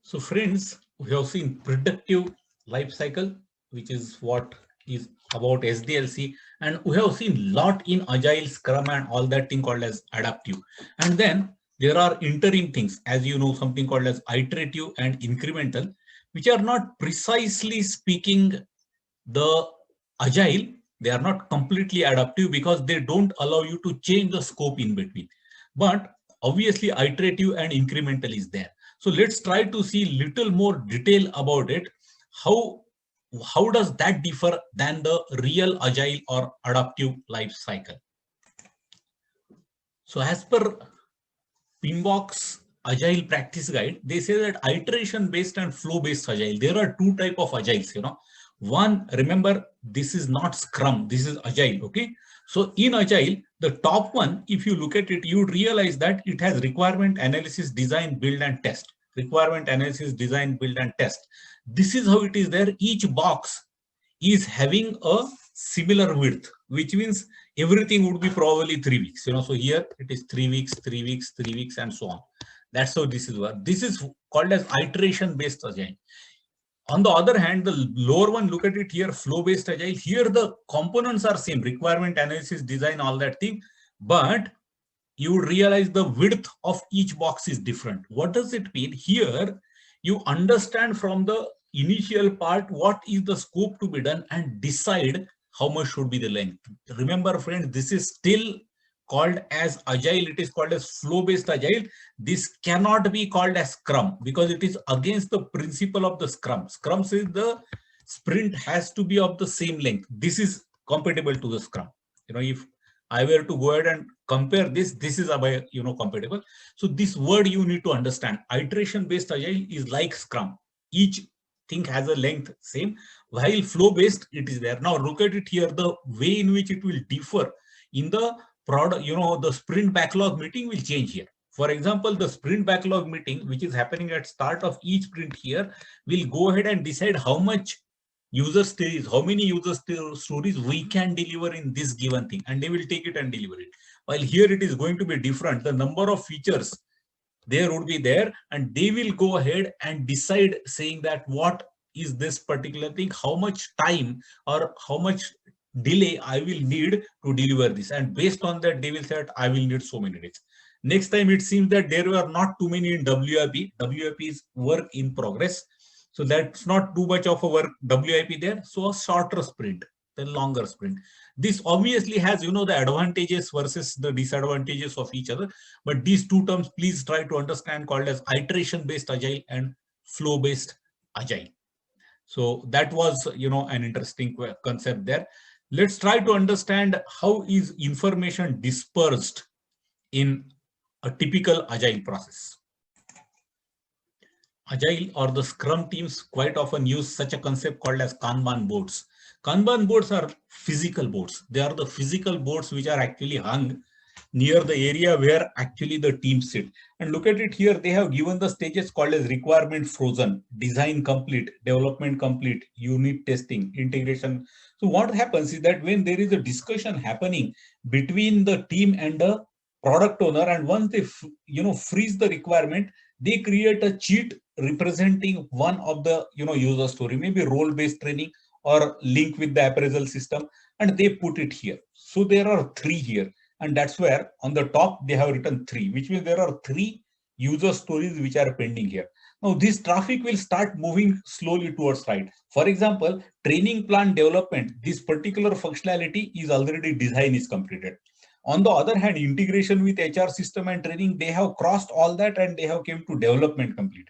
So friends, we have seen predictive life cycle, which is what is about SDLC, and we have seen lot in Agile, Scrum, and all that thing called as adaptive. And then there are interim things, as you know, something called as iterative and incremental, which are not precisely speaking the Agile. They are not completely adaptive because they don't allow you to change the scope in between. But obviously, iterative and incremental is there. So let's try to see little more detail about it. How does that differ than the real Agile or adaptive life cycle? So as per Pinbox Agile Practice Guide, they say that iteration based and flow based Agile. There are two types of Agiles, One, remember, this is not Scrum, this is Agile, okay? So in Agile, the top one, if you look at it, you realize that it has requirement analysis, design, build, and test. Requirement analysis, design, build, and test. This is how it is there. Each box is having a similar width, which means everything would be probably 3 weeks. So here it is 3 weeks, 3 weeks, 3 weeks, and so on. That's how this is work. This is called as iteration based Agile. On the other hand, the lower one, look at it here, flow-based Agile. Here the components are same, requirement analysis, design, all that thing. But you realize the width of each box is different. What does it mean? Here, you understand from the initial part what is the scope to be done and decide how much should be the length. Remember, friends, this is still called as Agile. It is called as flow-based Agile. This cannot be called as Scrum because it is against the principle of the Scrum. Scrum says the sprint has to be of the same length. This is compatible to the Scrum. If I were to go ahead and compare this is compatible. So this word you need to understand. Iteration-based Agile is like Scrum. Each thing has a length same, while flow-based it is there. Now look at it here, the way in which it will differ in the product, the sprint backlog meeting will change here. For example, the sprint backlog meeting, which is happening at start of each sprint here, will go ahead and decide how much user stories, how many user stories we can deliver in this given thing, and they will take it and deliver it. While here it is going to be different. The number of features there would be there, and they will go ahead and decide saying that what is this particular thing, how much time or how much delay I will need to deliver this, and based on that they will say that I will need so many days. Next time it seems that there were not too many in WIP. WIP is work in progress, so that's not too much of a work WIP there. So a shorter sprint, the longer sprint. This obviously has the advantages versus the disadvantages of each other, but these two terms please try to understand, called as iteration based Agile and flow based Agile. So that was an interesting concept there. Let's try to understand how is information dispersed in a typical Agile process. Agile or the Scrum teams quite often use such a concept called as Kanban boards. Kanban boards are physical boards. They are the physical boards which are actually hung near the area where actually the teams sit. And look at it here, they have given the stages called as requirement frozen, design complete, development complete, unit testing, integration. So what happens is that when there is a discussion happening between the team and the product owner, and once they freeze the requirement, they create a cheat representing one of the user story, maybe role-based training or link with the appraisal system, and they put it here. So there are 3 here. And that's where on the top they have written 3, which means there are 3 user stories which are pending here. Now this traffic will start moving slowly towards right. For example, training plan development, this particular functionality is already design is completed. On the other hand, integration with HR system and training, they have crossed all that and they have came to development complete.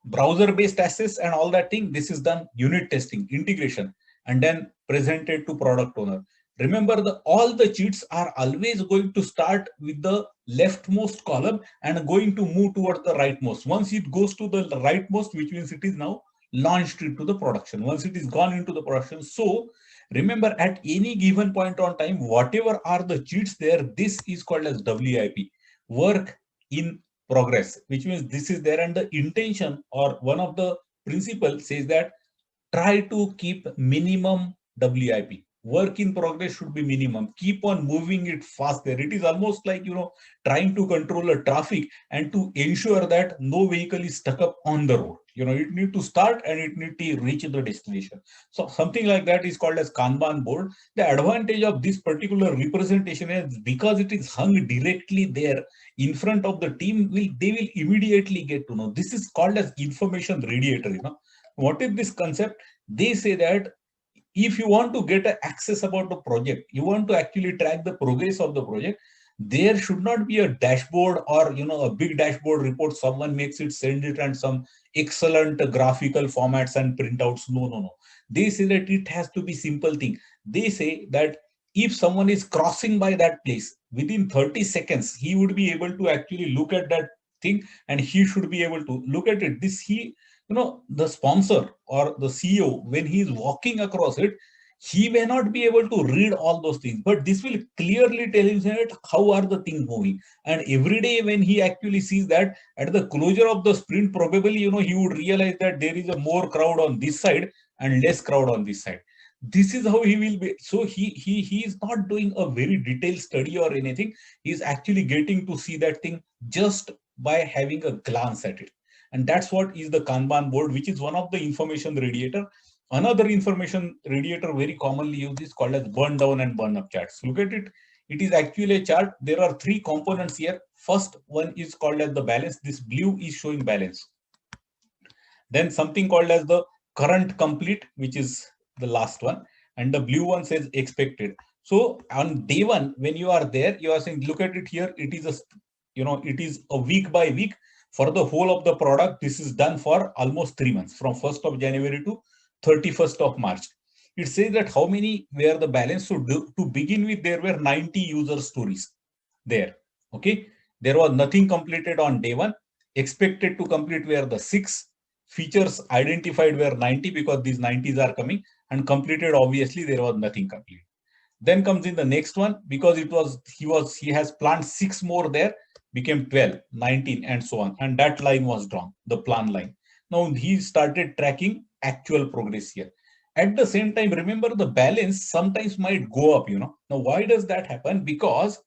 Browser-based access and all that thing, this is done unit testing, integration, and then presented to product owner. Remember, all the cheats are always going to start with the leftmost column and going to move towards the rightmost. Once it goes to the rightmost, which means it is now launched into the production. Once it is gone into the production, so Remember, at any given point on time, whatever are the cheats there, this is called as WIP, work in progress, which means this is there, and the intention or one of the principle says that try to keep minimum WIP. Work in progress should be minimum. Keep on moving it faster. It is almost like, trying to control a traffic and to ensure that no vehicle is stuck up on the road. It need to start and it need to reach the destination. So something like that is called as Kanban board. The advantage of this particular representation is because it is hung directly there in front of the team, they will immediately get to know. This is called as information radiator. What is this concept? They say that if you want to get access about the project, you want to actually track the progress of the project, there should not be a dashboard or a big dashboard report someone makes it, send it, and some excellent graphical formats and printouts. No. They say that it has to be simple thing. They say that if someone is crossing by that place within 30 seconds, he would be able to actually look at that thing and he should be able to look at it. The sponsor or the CEO, when he is walking across it, he may not be able to read all those things, but this will clearly tell him that how are the things moving. And every day when he actually sees that, at the closure of the sprint, probably, he would realize that there is a more crowd on this side and less crowd on this side. This is how he will be. So he is not doing a very detailed study or anything. He is actually getting to see that thing just by having a glance at it. And that's what is the Kanban board, which is one of the information radiator. Another information radiator very commonly used is called as burn down and burn up charts. Look at it. It is actually a chart. There are three components here. First one is called as the balance. This blue is showing balance. Then something called as the current complete, which is the last one. And the blue one says expected. So on day one, when you are there, you are saying, look at it here. It is it is a week by week. For the whole of the product, this is done for almost 3 months, from 1st of January to 31st of March. It says that how many were the balance. So to begin with, there were 90 user stories there. Okay. There was nothing completed on day one. Expected to complete were the 6. Features identified were 90 because these 90s are coming, and completed, obviously, there was nothing complete. Then comes in the next one, because he has planned 6 more there, became 12, 19, and so on. And that line was drawn, the plan line. Now he started tracking actual progress here. At the same time, remember, the balance sometimes might go up, Now, why does that happen? Because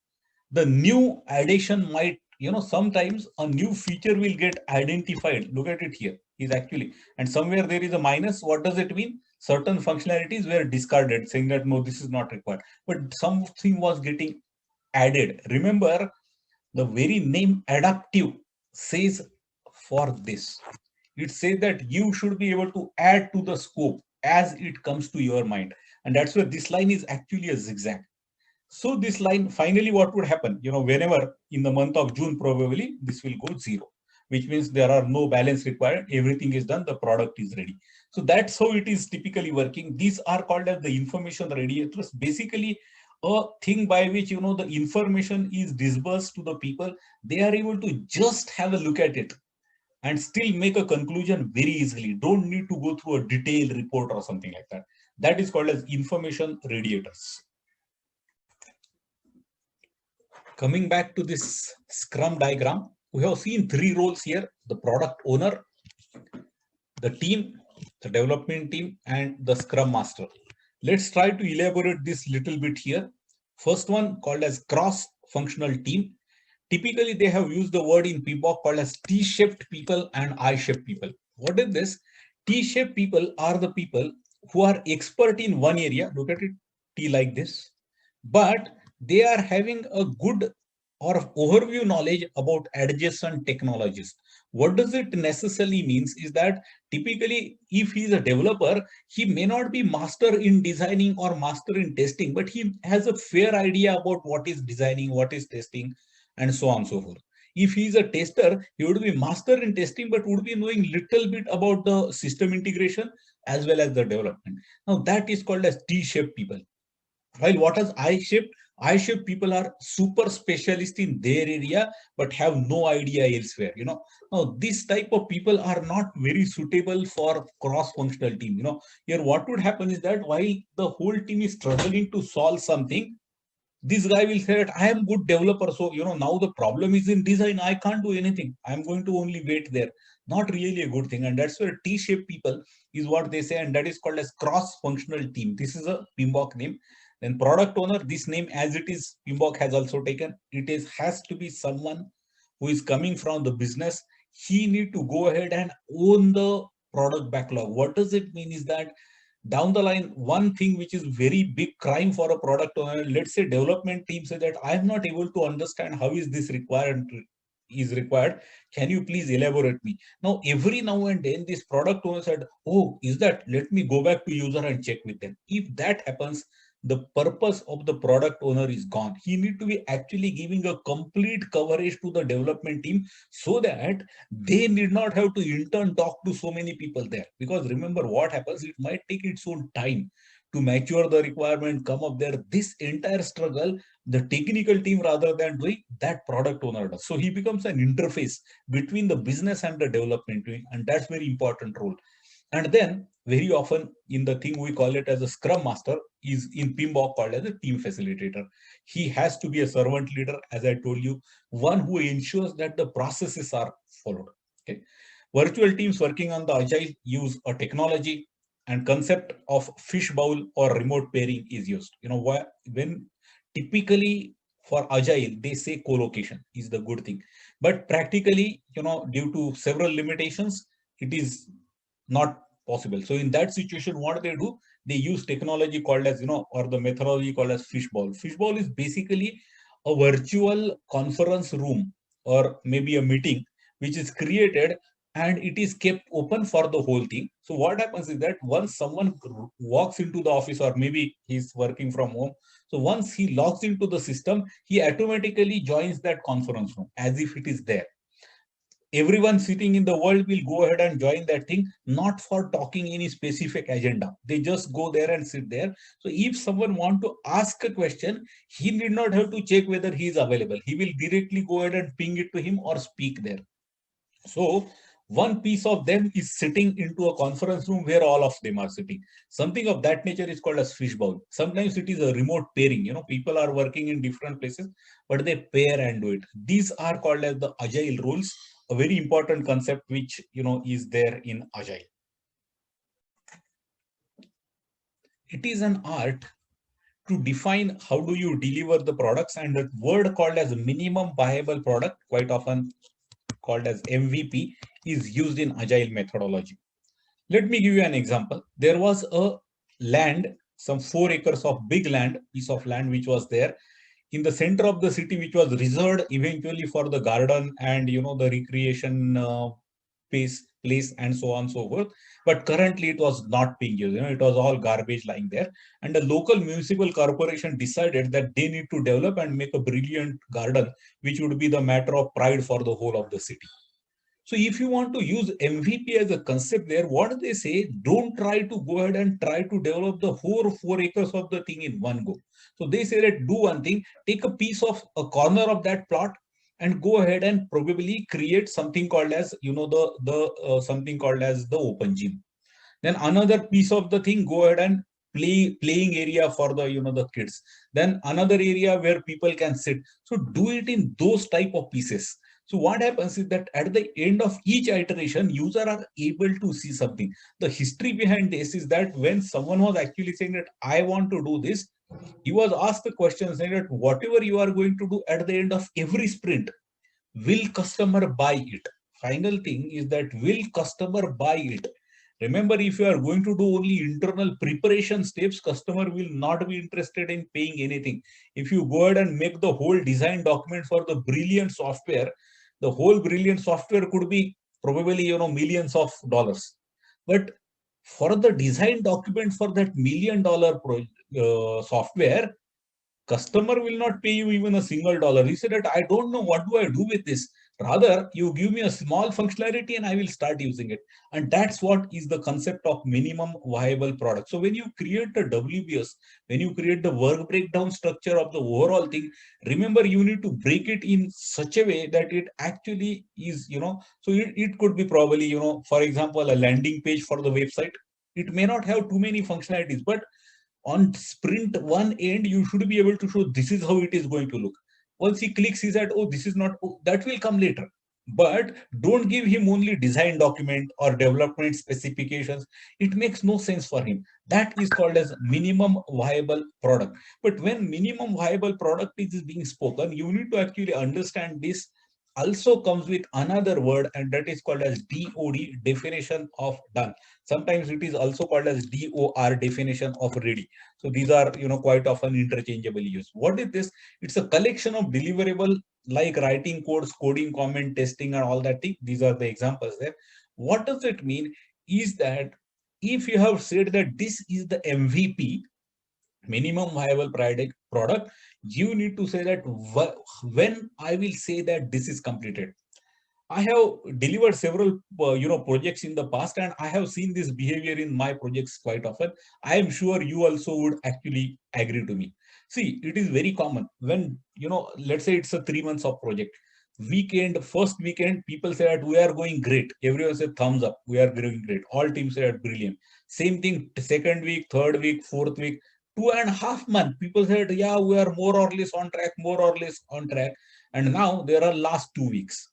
the new addition might, sometimes a new feature will get identified. Look at it here. Is actually, and somewhere there is a minus. What does it mean? Certain functionalities were discarded, saying that no, this is not required. But something was getting added. Remember, the very name adaptive says for this. It says that you should be able to add to the scope as it comes to your mind. And that's where this line is actually a zigzag. So this line, finally, what would happen? Whenever in the month of June, probably this will go 0, which means there are no balance required. Everything is done. The product is ready. So that's how it is typically working. These are called as the information radiators. Basically, a thing by which, the information is disbursed to the people. They are able to just have a look at it and still make a conclusion very easily. Don't need to go through a detailed report or something like that. That is called as information radiators. Coming back to this Scrum diagram, we have seen 3 roles here: the product owner, the team, the development team, and the Scrum Master. Let's try to elaborate this little bit here. First one, called as cross-functional team. Typically, they have used the word in PMBOK called as T-shaped people and I-shaped people. What is this? T-shaped people are the people who are expert in one area. Look at it, T like this. But they are having a good or overview knowledge about adjacent technologies. What does it necessarily means is that typically, if he is a developer, he may not be master in designing or master in testing, but he has a fair idea about what is designing, what is testing, and so on and so forth. If he is a tester, he would be master in testing, but would be knowing little bit about the system integration as well as the development. Now that is called as T-shaped people. While what is I-shaped? I-shaped people are super specialist in their area, but have no idea elsewhere. Now this type of people are not very suitable for cross-functional team. Here what would happen is that while the whole team is struggling to solve something, this guy will say that I am good developer. So, now the problem is in design. I can't do anything. I'm going to only wait there. Not really a good thing. And that's where T-shaped people is what they say. And that is called as cross-functional team. This is a PMBOK name. Then product owner, this name as it is, PMBOK has also taken. Has to be someone who is coming from the business. He need to go ahead and own the product backlog. What does it mean is that down the line, one thing which is very big crime for a product owner, let's say development team say that I'm not able to understand how is this required. Can you please elaborate me? Now, every now and then this product owner said, oh, is that, let me go back to user and check with them. If that happens, the purpose of the product owner is gone. He need to be actually giving a complete coverage to the development team so that they need not have to in turn talk to so many people there. Because remember what happens, it might take its own time to mature the requirement, come up there. This entire struggle, the technical team rather than doing, that product owner does. So he becomes an interface between the business and the development team, and that's very important role. And then very often in the thing we call it as a scrum master is in PMBOK called as a team facilitator. He has to be a servant leader, as I told you, one who ensures that the processes are followed. Okay. Virtual teams working on the agile use a technology and concept of fishbowl or remote pairing is used. When typically for agile, they say co-location is the good thing. But practically, due to several limitations, it is not possible. So in that situation, what they do, they use technology called as, or the methodology called as fishbowl. Fishbowl is basically a virtual conference room or maybe a meeting which is created and it is kept open for the whole thing. So what happens is that once someone walks into the office or maybe he's working from home, so once he logs into the system, he automatically joins that conference room as if it is there. Everyone sitting in the world will go ahead and join that thing, not for talking any specific agenda. They just go there and sit there. So if someone want to ask a question, he need not have to check whether he is available. He will directly go ahead and ping it to him or speak there. So one piece of them is sitting into a conference room where all of them are sitting. Something of that nature is called as fishbowl. Sometimes it is a remote pairing. People are working in different places, but they pair and do it. These are called as the agile rules, a very important concept which is there in agile. It is an art to define how do you deliver the products, and that word called as minimum viable product, quite often called as MVP, is used in agile methodology. Let me give you an example. There was a land, some 4 acres of big land, piece of land which was there in the center of the city, which was reserved eventually for the garden and the recreation place and so on and so forth. But currently it was not being used. It was all garbage lying there. And the local municipal corporation decided that they need to develop and make a brilliant garden, which would be the matter of pride for the whole of the city. So if you want to use MVP as a concept there, what do they say? Don't try to go ahead and try to develop the whole 4 acres of the thing in one go. So they say that do one thing, take a piece of a corner of that plot and go ahead and probably create something called as, something called as the open gym. Then another piece of the thing, go ahead and playing area for the, the kids. Then another area where people can sit. So do it in those type of pieces. So what happens is that at the end of each iteration, users are able to see something. The history behind this is that when someone was actually saying that I want to do this, he was asked the question saying that whatever you are going to do at the end of every sprint, will customer buy it? Final thing is that will customer buy it? Remember, if you are going to do only internal preparation steps, customer will not be interested in paying anything. If you go ahead and make the whole design document for the brilliant software, the whole brilliant software could be probably millions of dollars. But for the design document for that $1 million software, customer will not pay you even a single dollar. He said that I don't know what do I do with this. Rather, you give me a small functionality and I will start using it. And that's what is the concept of minimum viable product. So when you create the WBS, when you create the work breakdown structure of the overall thing, remember you need to break it in such a way that it actually is, so it could be probably, for example, a landing page for the website. It may not have too many functionalities, but on sprint one end, you should be able to show this is how it is going to look. Once he clicks, he said, oh, this is not, oh, that will come later. But don't give him only design document or development specifications. It makes no sense for him. That is called as minimum viable product. But when minimum viable product is being spoken, you need to actually understand this also comes with another word, and that is called as DOD, definition of done. Sometimes it is also called as DOR, definition of ready. So these are, quite often interchangeably used. What is this? It's a collection of deliverable like writing codes, coding, comment, testing, and all that thing. These are the examples there. What does it mean? Is that if you have said that this is the MVP, minimum viable product, you need to say that when I will say that this is completed. I have delivered several projects in the past, and I have seen this behavior in my projects quite often. I am sure you also would actually agree to me. See, it is very common when, let's say it's a 3 months of project. First weekend, people say that we are going great. Everyone said thumbs up, we are going great. All teams said brilliant. Same thing, second week, third week, fourth week, 2.5 months, people said, yeah, we are more or less on track, more or less on track. And now there are last 2 weeks.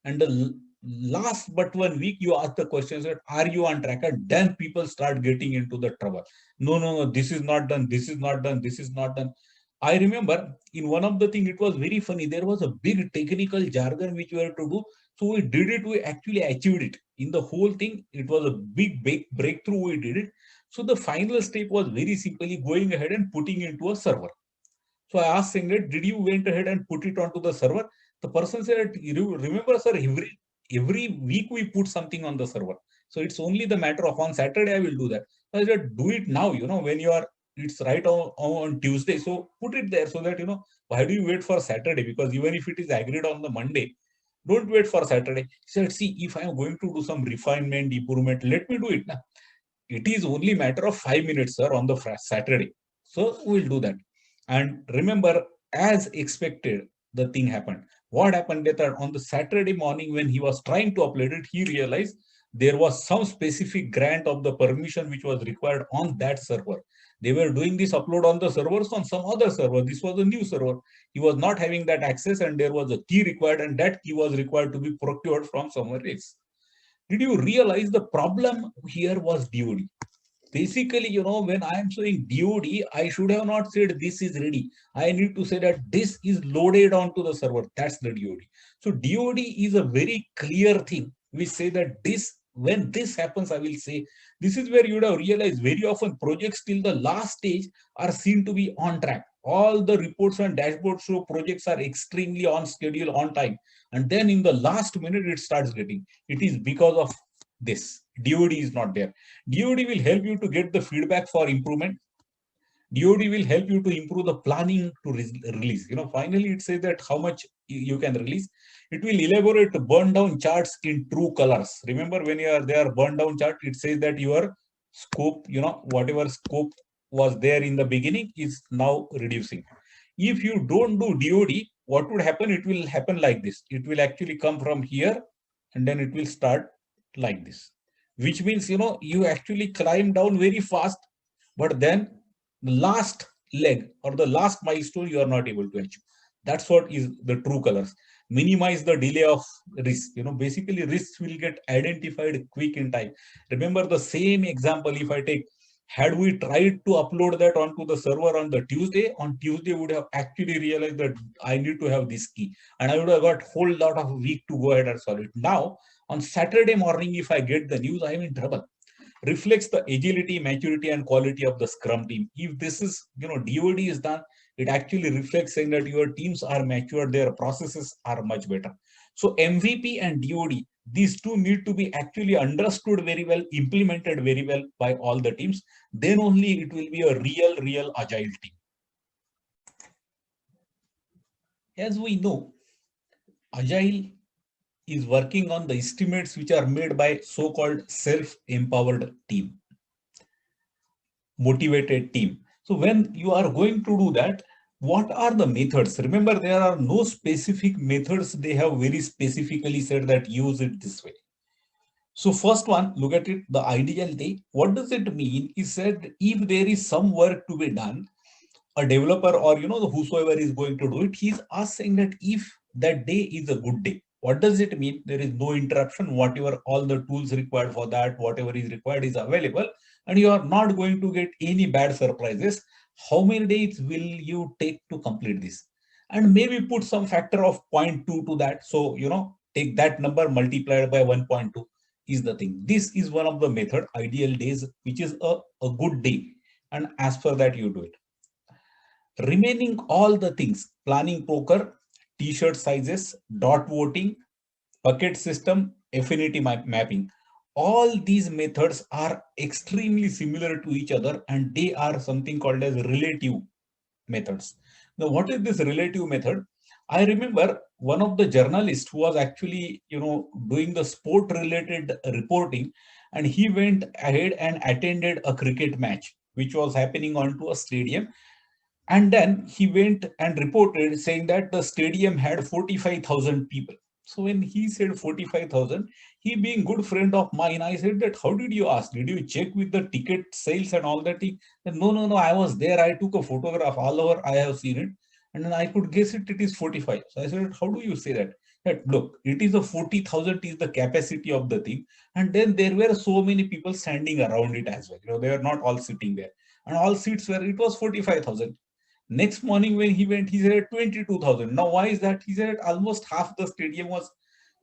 And the last but 1 week, you ask the question, that are you on track? And then people start getting into the trouble. No, this is not done, this is not done, this is not done. I remember in one of the things, it was very funny. There was a big technical jargon which we had to do. So we did it, we actually achieved it. In the whole thing, it was a big breakthrough, we did it. So the final step was very simply going ahead and putting into a server. So I asked Singlet, did you went ahead and put it onto the server? The person said, remember, sir, every week we put something on the server. So it's only the matter of on Saturday I will do that. So I said, do it now, when you are, it's right on Tuesday. So put it there so that, why do you wait for Saturday? Because even if it is agreed on the Monday, don't wait for Saturday. He said, see, if I am going to do some refinement, improvement, let me do it now. It is only matter of 5 minutes, sir, on the Saturday. So we'll do that. And remember, as expected, the thing happened. What happened that on the Saturday morning when he was trying to upload it, he realized there was some specific grant of the permission which was required on that server. They were doing this upload on the servers on some other server. This was a new server. He was not having that access, and there was a key required, and that key was required to be procured from somewhere else. Did you realize the problem here was DOD? Basically, when I am saying DOD, I should have not said this is ready. I need to say that this is loaded onto the server. That's the DOD. So DOD is a very clear thing. We say that this, when this happens, I will say, this is where you would have realized very often projects till the last stage are seen to be on track. All the reports and dashboards show projects are extremely on schedule, on time. And then in the last minute, it starts getting. It is because of this. DOD is not there. DOD will help you to get the feedback for improvement. DOD will help you to improve the planning to release. Finally, it says that how much you can release. It will elaborate burn down charts in true colors. Remember, when they are burn down chart, it says that your scope, whatever scope was there in the beginning is now reducing. If you don't do DOD, what would happen? It will happen like this. It will actually come from here, and then it will start like this, which means, you actually climb down very fast, but then the last leg or the last milestone you are not able to achieve. That's what is the true colors. Minimize the delay of risk. Basically risks will get identified quick in time. Remember the same example, if I take, had we tried to upload that onto the server on the Tuesday, would have actually realized that I need to have this key, and I would have got whole lot of week to go ahead and solve it. Now on Saturday morning, if I get the news, I am in trouble. Reflects the agility, maturity, and quality of the Scrum team. If this is, DOD is done, it actually reflects saying that your teams are mature, their processes are much better. So MVP and DOD, these two need to be actually understood very well, implemented very well by all the teams. Then only it will be a real agile team. As we know, agile is working on the estimates which are made by so-called self-empowered team, motivated team. So when you are going to do that, what are the methods? Remember, there are no specific methods. They have very specifically said that use it this way. So first one, look at it, the ideal day. What does it mean? He said, if there is some work to be done, a developer or whosoever is going to do it, he's asking that if that day is a good day. What does it mean? There is no interruption. Whatever all the tools required for that, whatever is required is available, and you are not going to get any bad surprises. How many days will you take to complete this? And maybe put some factor of 0.2 to that. So, take that number multiplied by 1.2 is the thing. This is one of the method, ideal days, which is a good day. And as per that, you do it. Remaining all the things, planning poker, t-shirt sizes, dot voting, bucket system, affinity mapping, all these methods are extremely similar to each other, and they are something called as relative methods. Now, what is this relative method? I remember one of the journalists who was actually, doing the sport related reporting, and he went ahead and attended a cricket match, which was happening onto a stadium. And then he went and reported saying that the stadium had 45,000 people. So when he said 45,000, he being good friend of mine, I said that, how did you ask? Did you check with the ticket sales and all that? He said, no, no, no, I was there. I took a photograph all over. I have seen it. And then I could guess it is 45. So I said, how do you say that? That look, it is a 40,000 is the capacity of the thing. And then there were so many people standing around it as well. They were not all sitting there. And all seats were, it was 45,000. Next morning when he went, he said 22,000. Now, why is that? He said almost half the stadium was.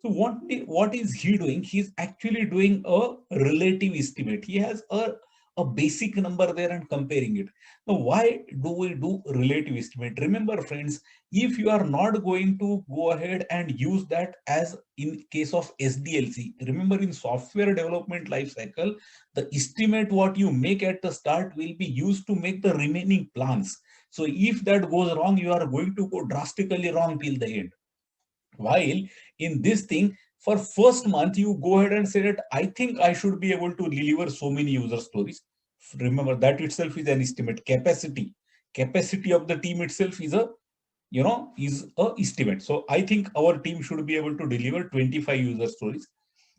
So what is he doing? He's actually doing a relative estimate. He has a basic number there and comparing it. Now, why do we do relative estimate? Remember, friends, if you are not going to go ahead and use that as in case of SDLC, remember in software development lifecycle, the estimate what you make at the start will be used to make the remaining plans. So if that goes wrong, you are going to go drastically wrong till the end. While in this thing, for first month, you go ahead and say that I think I should be able to deliver so many user stories. Remember, that itself is an estimate. Capacity of the team itself is a estimate. So I think our team should be able to deliver 25 user stories.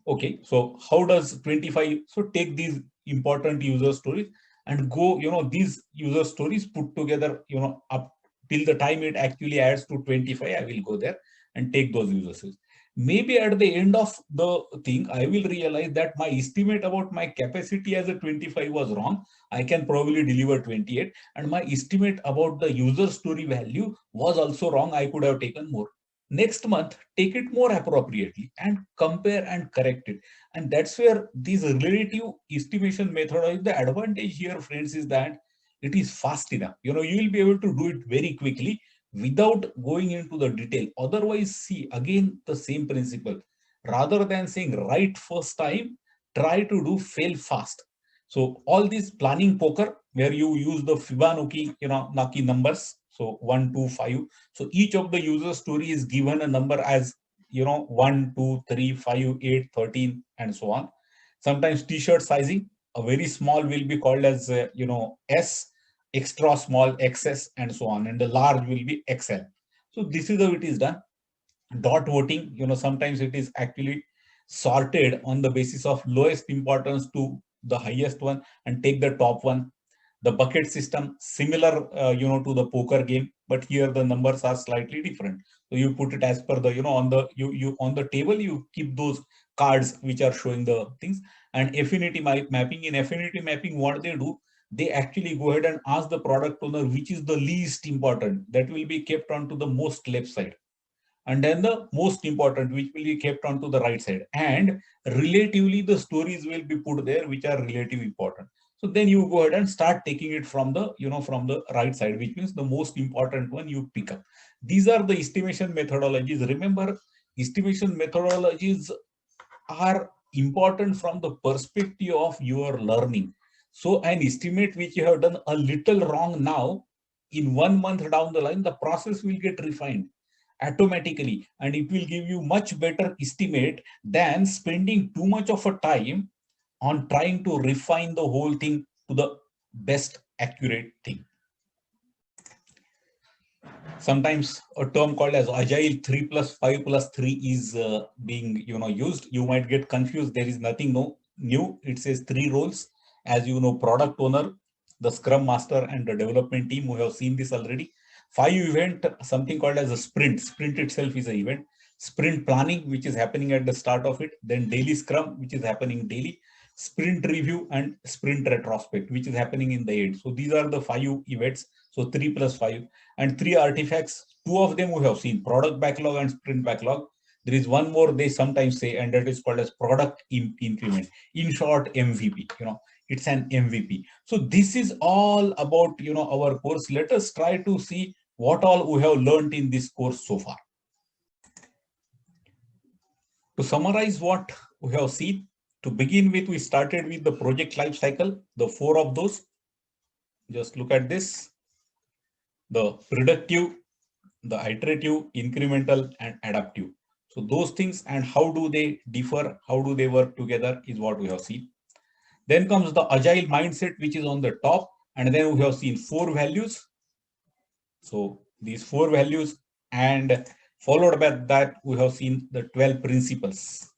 Okay, so how does 25? So take these important user stories and go, these user stories put together, up till the time it actually adds to 25, I will go there and take those user stories. Maybe at the end of the thing, I will realize that my estimate about my capacity as a 25 was wrong. I can probably deliver 28, and my estimate about the user story value was also wrong. I could have taken more. Next month, take it more appropriately and compare and correct it. And that's where this relative estimation methodology, the advantage here, friends, is that it is fast enough. You will be able to do it very quickly without going into the detail. Otherwise, see, again, the same principle. Rather than saying right first time, try to do fail fast. So all this planning poker, where you use the Fibonacci, Naki numbers, so 1, 2, 5. So each of the user story is given a number as 1, 2, 3, 5, 8, 13, and so on. Sometimes t-shirt sizing, a very small will be called as S, extra small XS, and so on, and the large will be XL. So this is how it is done. Dot voting, sometimes it is actually sorted on the basis of lowest importance to the highest one and take the top one. The bucket system, similar, to the poker game, but here the numbers are slightly different. So you put it as per the, on the you on the table, you keep those cards which are showing the things. And affinity mapping, in affinity mapping, what they do, they actually go ahead and ask the product owner which is the least important, that will be kept onto the most left side, and then the most important which will be kept onto the right side, and relatively the stories will be put there which are relatively important. So then you go ahead and start taking it from the from the right side, which means the most important one you pick up. These are the estimation methodologies. Remember, estimation methodologies are important from the perspective of your learning. So an estimate which you have done a little wrong now, in 1 month down the line, the process will get refined. automatically, and it will give you much better estimate than spending too much of a time on trying to refine the whole thing to the best accurate thing. Sometimes a term called as agile 3+5+3 is being used. You might get confused. There is nothing new. It says 3 roles, as you know: product owner, the scrum master, and the development team. We have seen this already. 5 event, something called as a sprint. Sprint itself is an event. Sprint planning, which is happening at the start of it. Then daily scrum, which is happening daily. Sprint review and sprint retrospect, which is happening in the end. So these are the 5 events. So 3+5. And 3 artifacts. 2 of them we have seen: product backlog and sprint backlog. There is one more they sometimes say, and that is called as product increment. In short, MVP. It's an MVP. So this is all about our course. Let us try to see what all we have learned in this course so far. To summarize what we have seen, to begin with, we started with the project life cycle, the 4 of those. Just look at this: the predictive, the iterative, incremental, and adaptive. So those things, and how do they differ, how do they work together, is what we have seen. Then comes the agile mindset, which is on the top, and then we have seen 4 values. So these 4 values, and followed by that we have seen the 12 principles.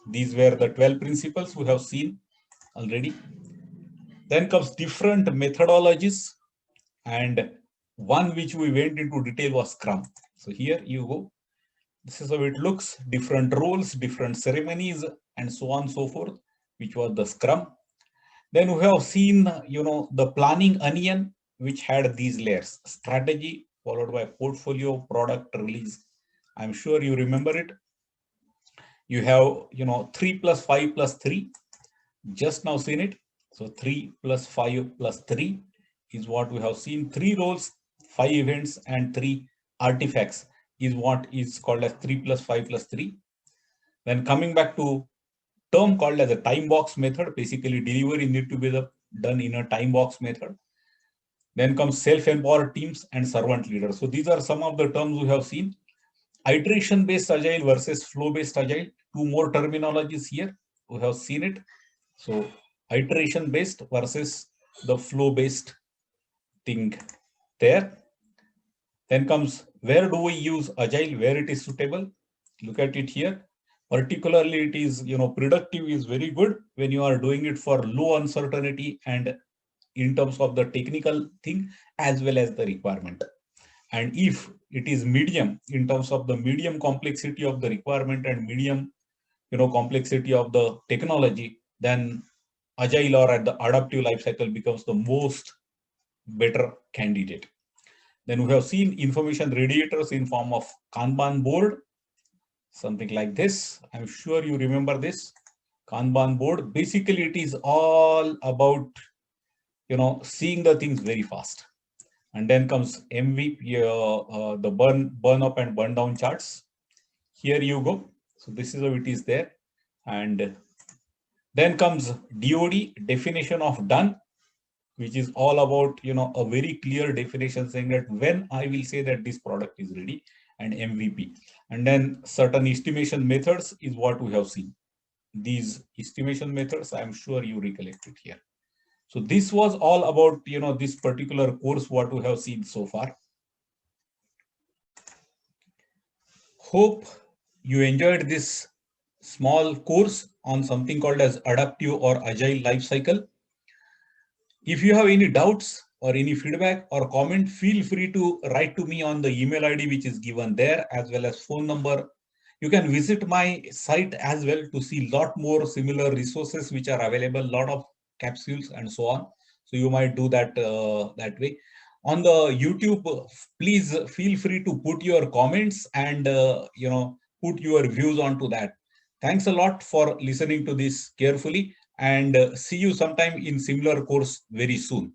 These were the 12 principles we have seen already. Then comes different methodologies, and one which we went into detail was Scrum. So here you go. This is how it looks: different roles, different ceremonies, and so on and so forth, which was the Scrum. Then we have seen, the planning onion, which had these layers: strategy, followed by portfolio, product, release. I'm sure you remember it. You have, 3+5+3. Just now seen it. So 3+5+3 is what we have seen. 3 roles, 5 events, and 3 artifacts is what is called as 3+5+3. Then coming back to term called as a time box method. Basically, delivery need to be done in a time box method. Then comes self-empowered teams and servant leaders. So these are some of the terms we have seen. Iteration-based agile versus flow-based agile. 2 more terminologies here. We have seen it. So iteration-based versus the flow-based thing there. Then comes, where do we use agile, where it is suitable. Look at it here. Particularly, it is, productive is very good when you are doing it for low uncertainty and in terms of the technical thing as well as the requirement. And if it is medium, in terms of the medium complexity of the requirement and medium, complexity of the technology, then agile or at the adaptive lifecycle becomes the most better candidate. Then we have seen information radiators in form of Kanban board, something like this. I'm sure you remember this Kanban board. Basically, it is all about, seeing the things very fast. And then comes MVP, the burn up and burn down charts. Here you go. So this is how it is there. And then comes DOD, definition of done, which is all about, a very clear definition saying that when I will say that this product is ready, and MVP. And then certain estimation methods is what we have seen. These estimation methods, I'm sure you recollect it here. So this was all about, this particular course, what we have seen so far. Hope you enjoyed this small course on something called as adaptive or agile life cycle. If you have any doubts or any feedback or comment, feel free to write to me on the email ID which is given there, as well as phone number. You can visit my site as well to see a lot more similar resources which are available, lot of capsules and so on. So you might do that that way. On the YouTube, please feel free to put your comments and put your views onto that. Thanks a lot for listening to this carefully, and see you sometime in similar course very soon.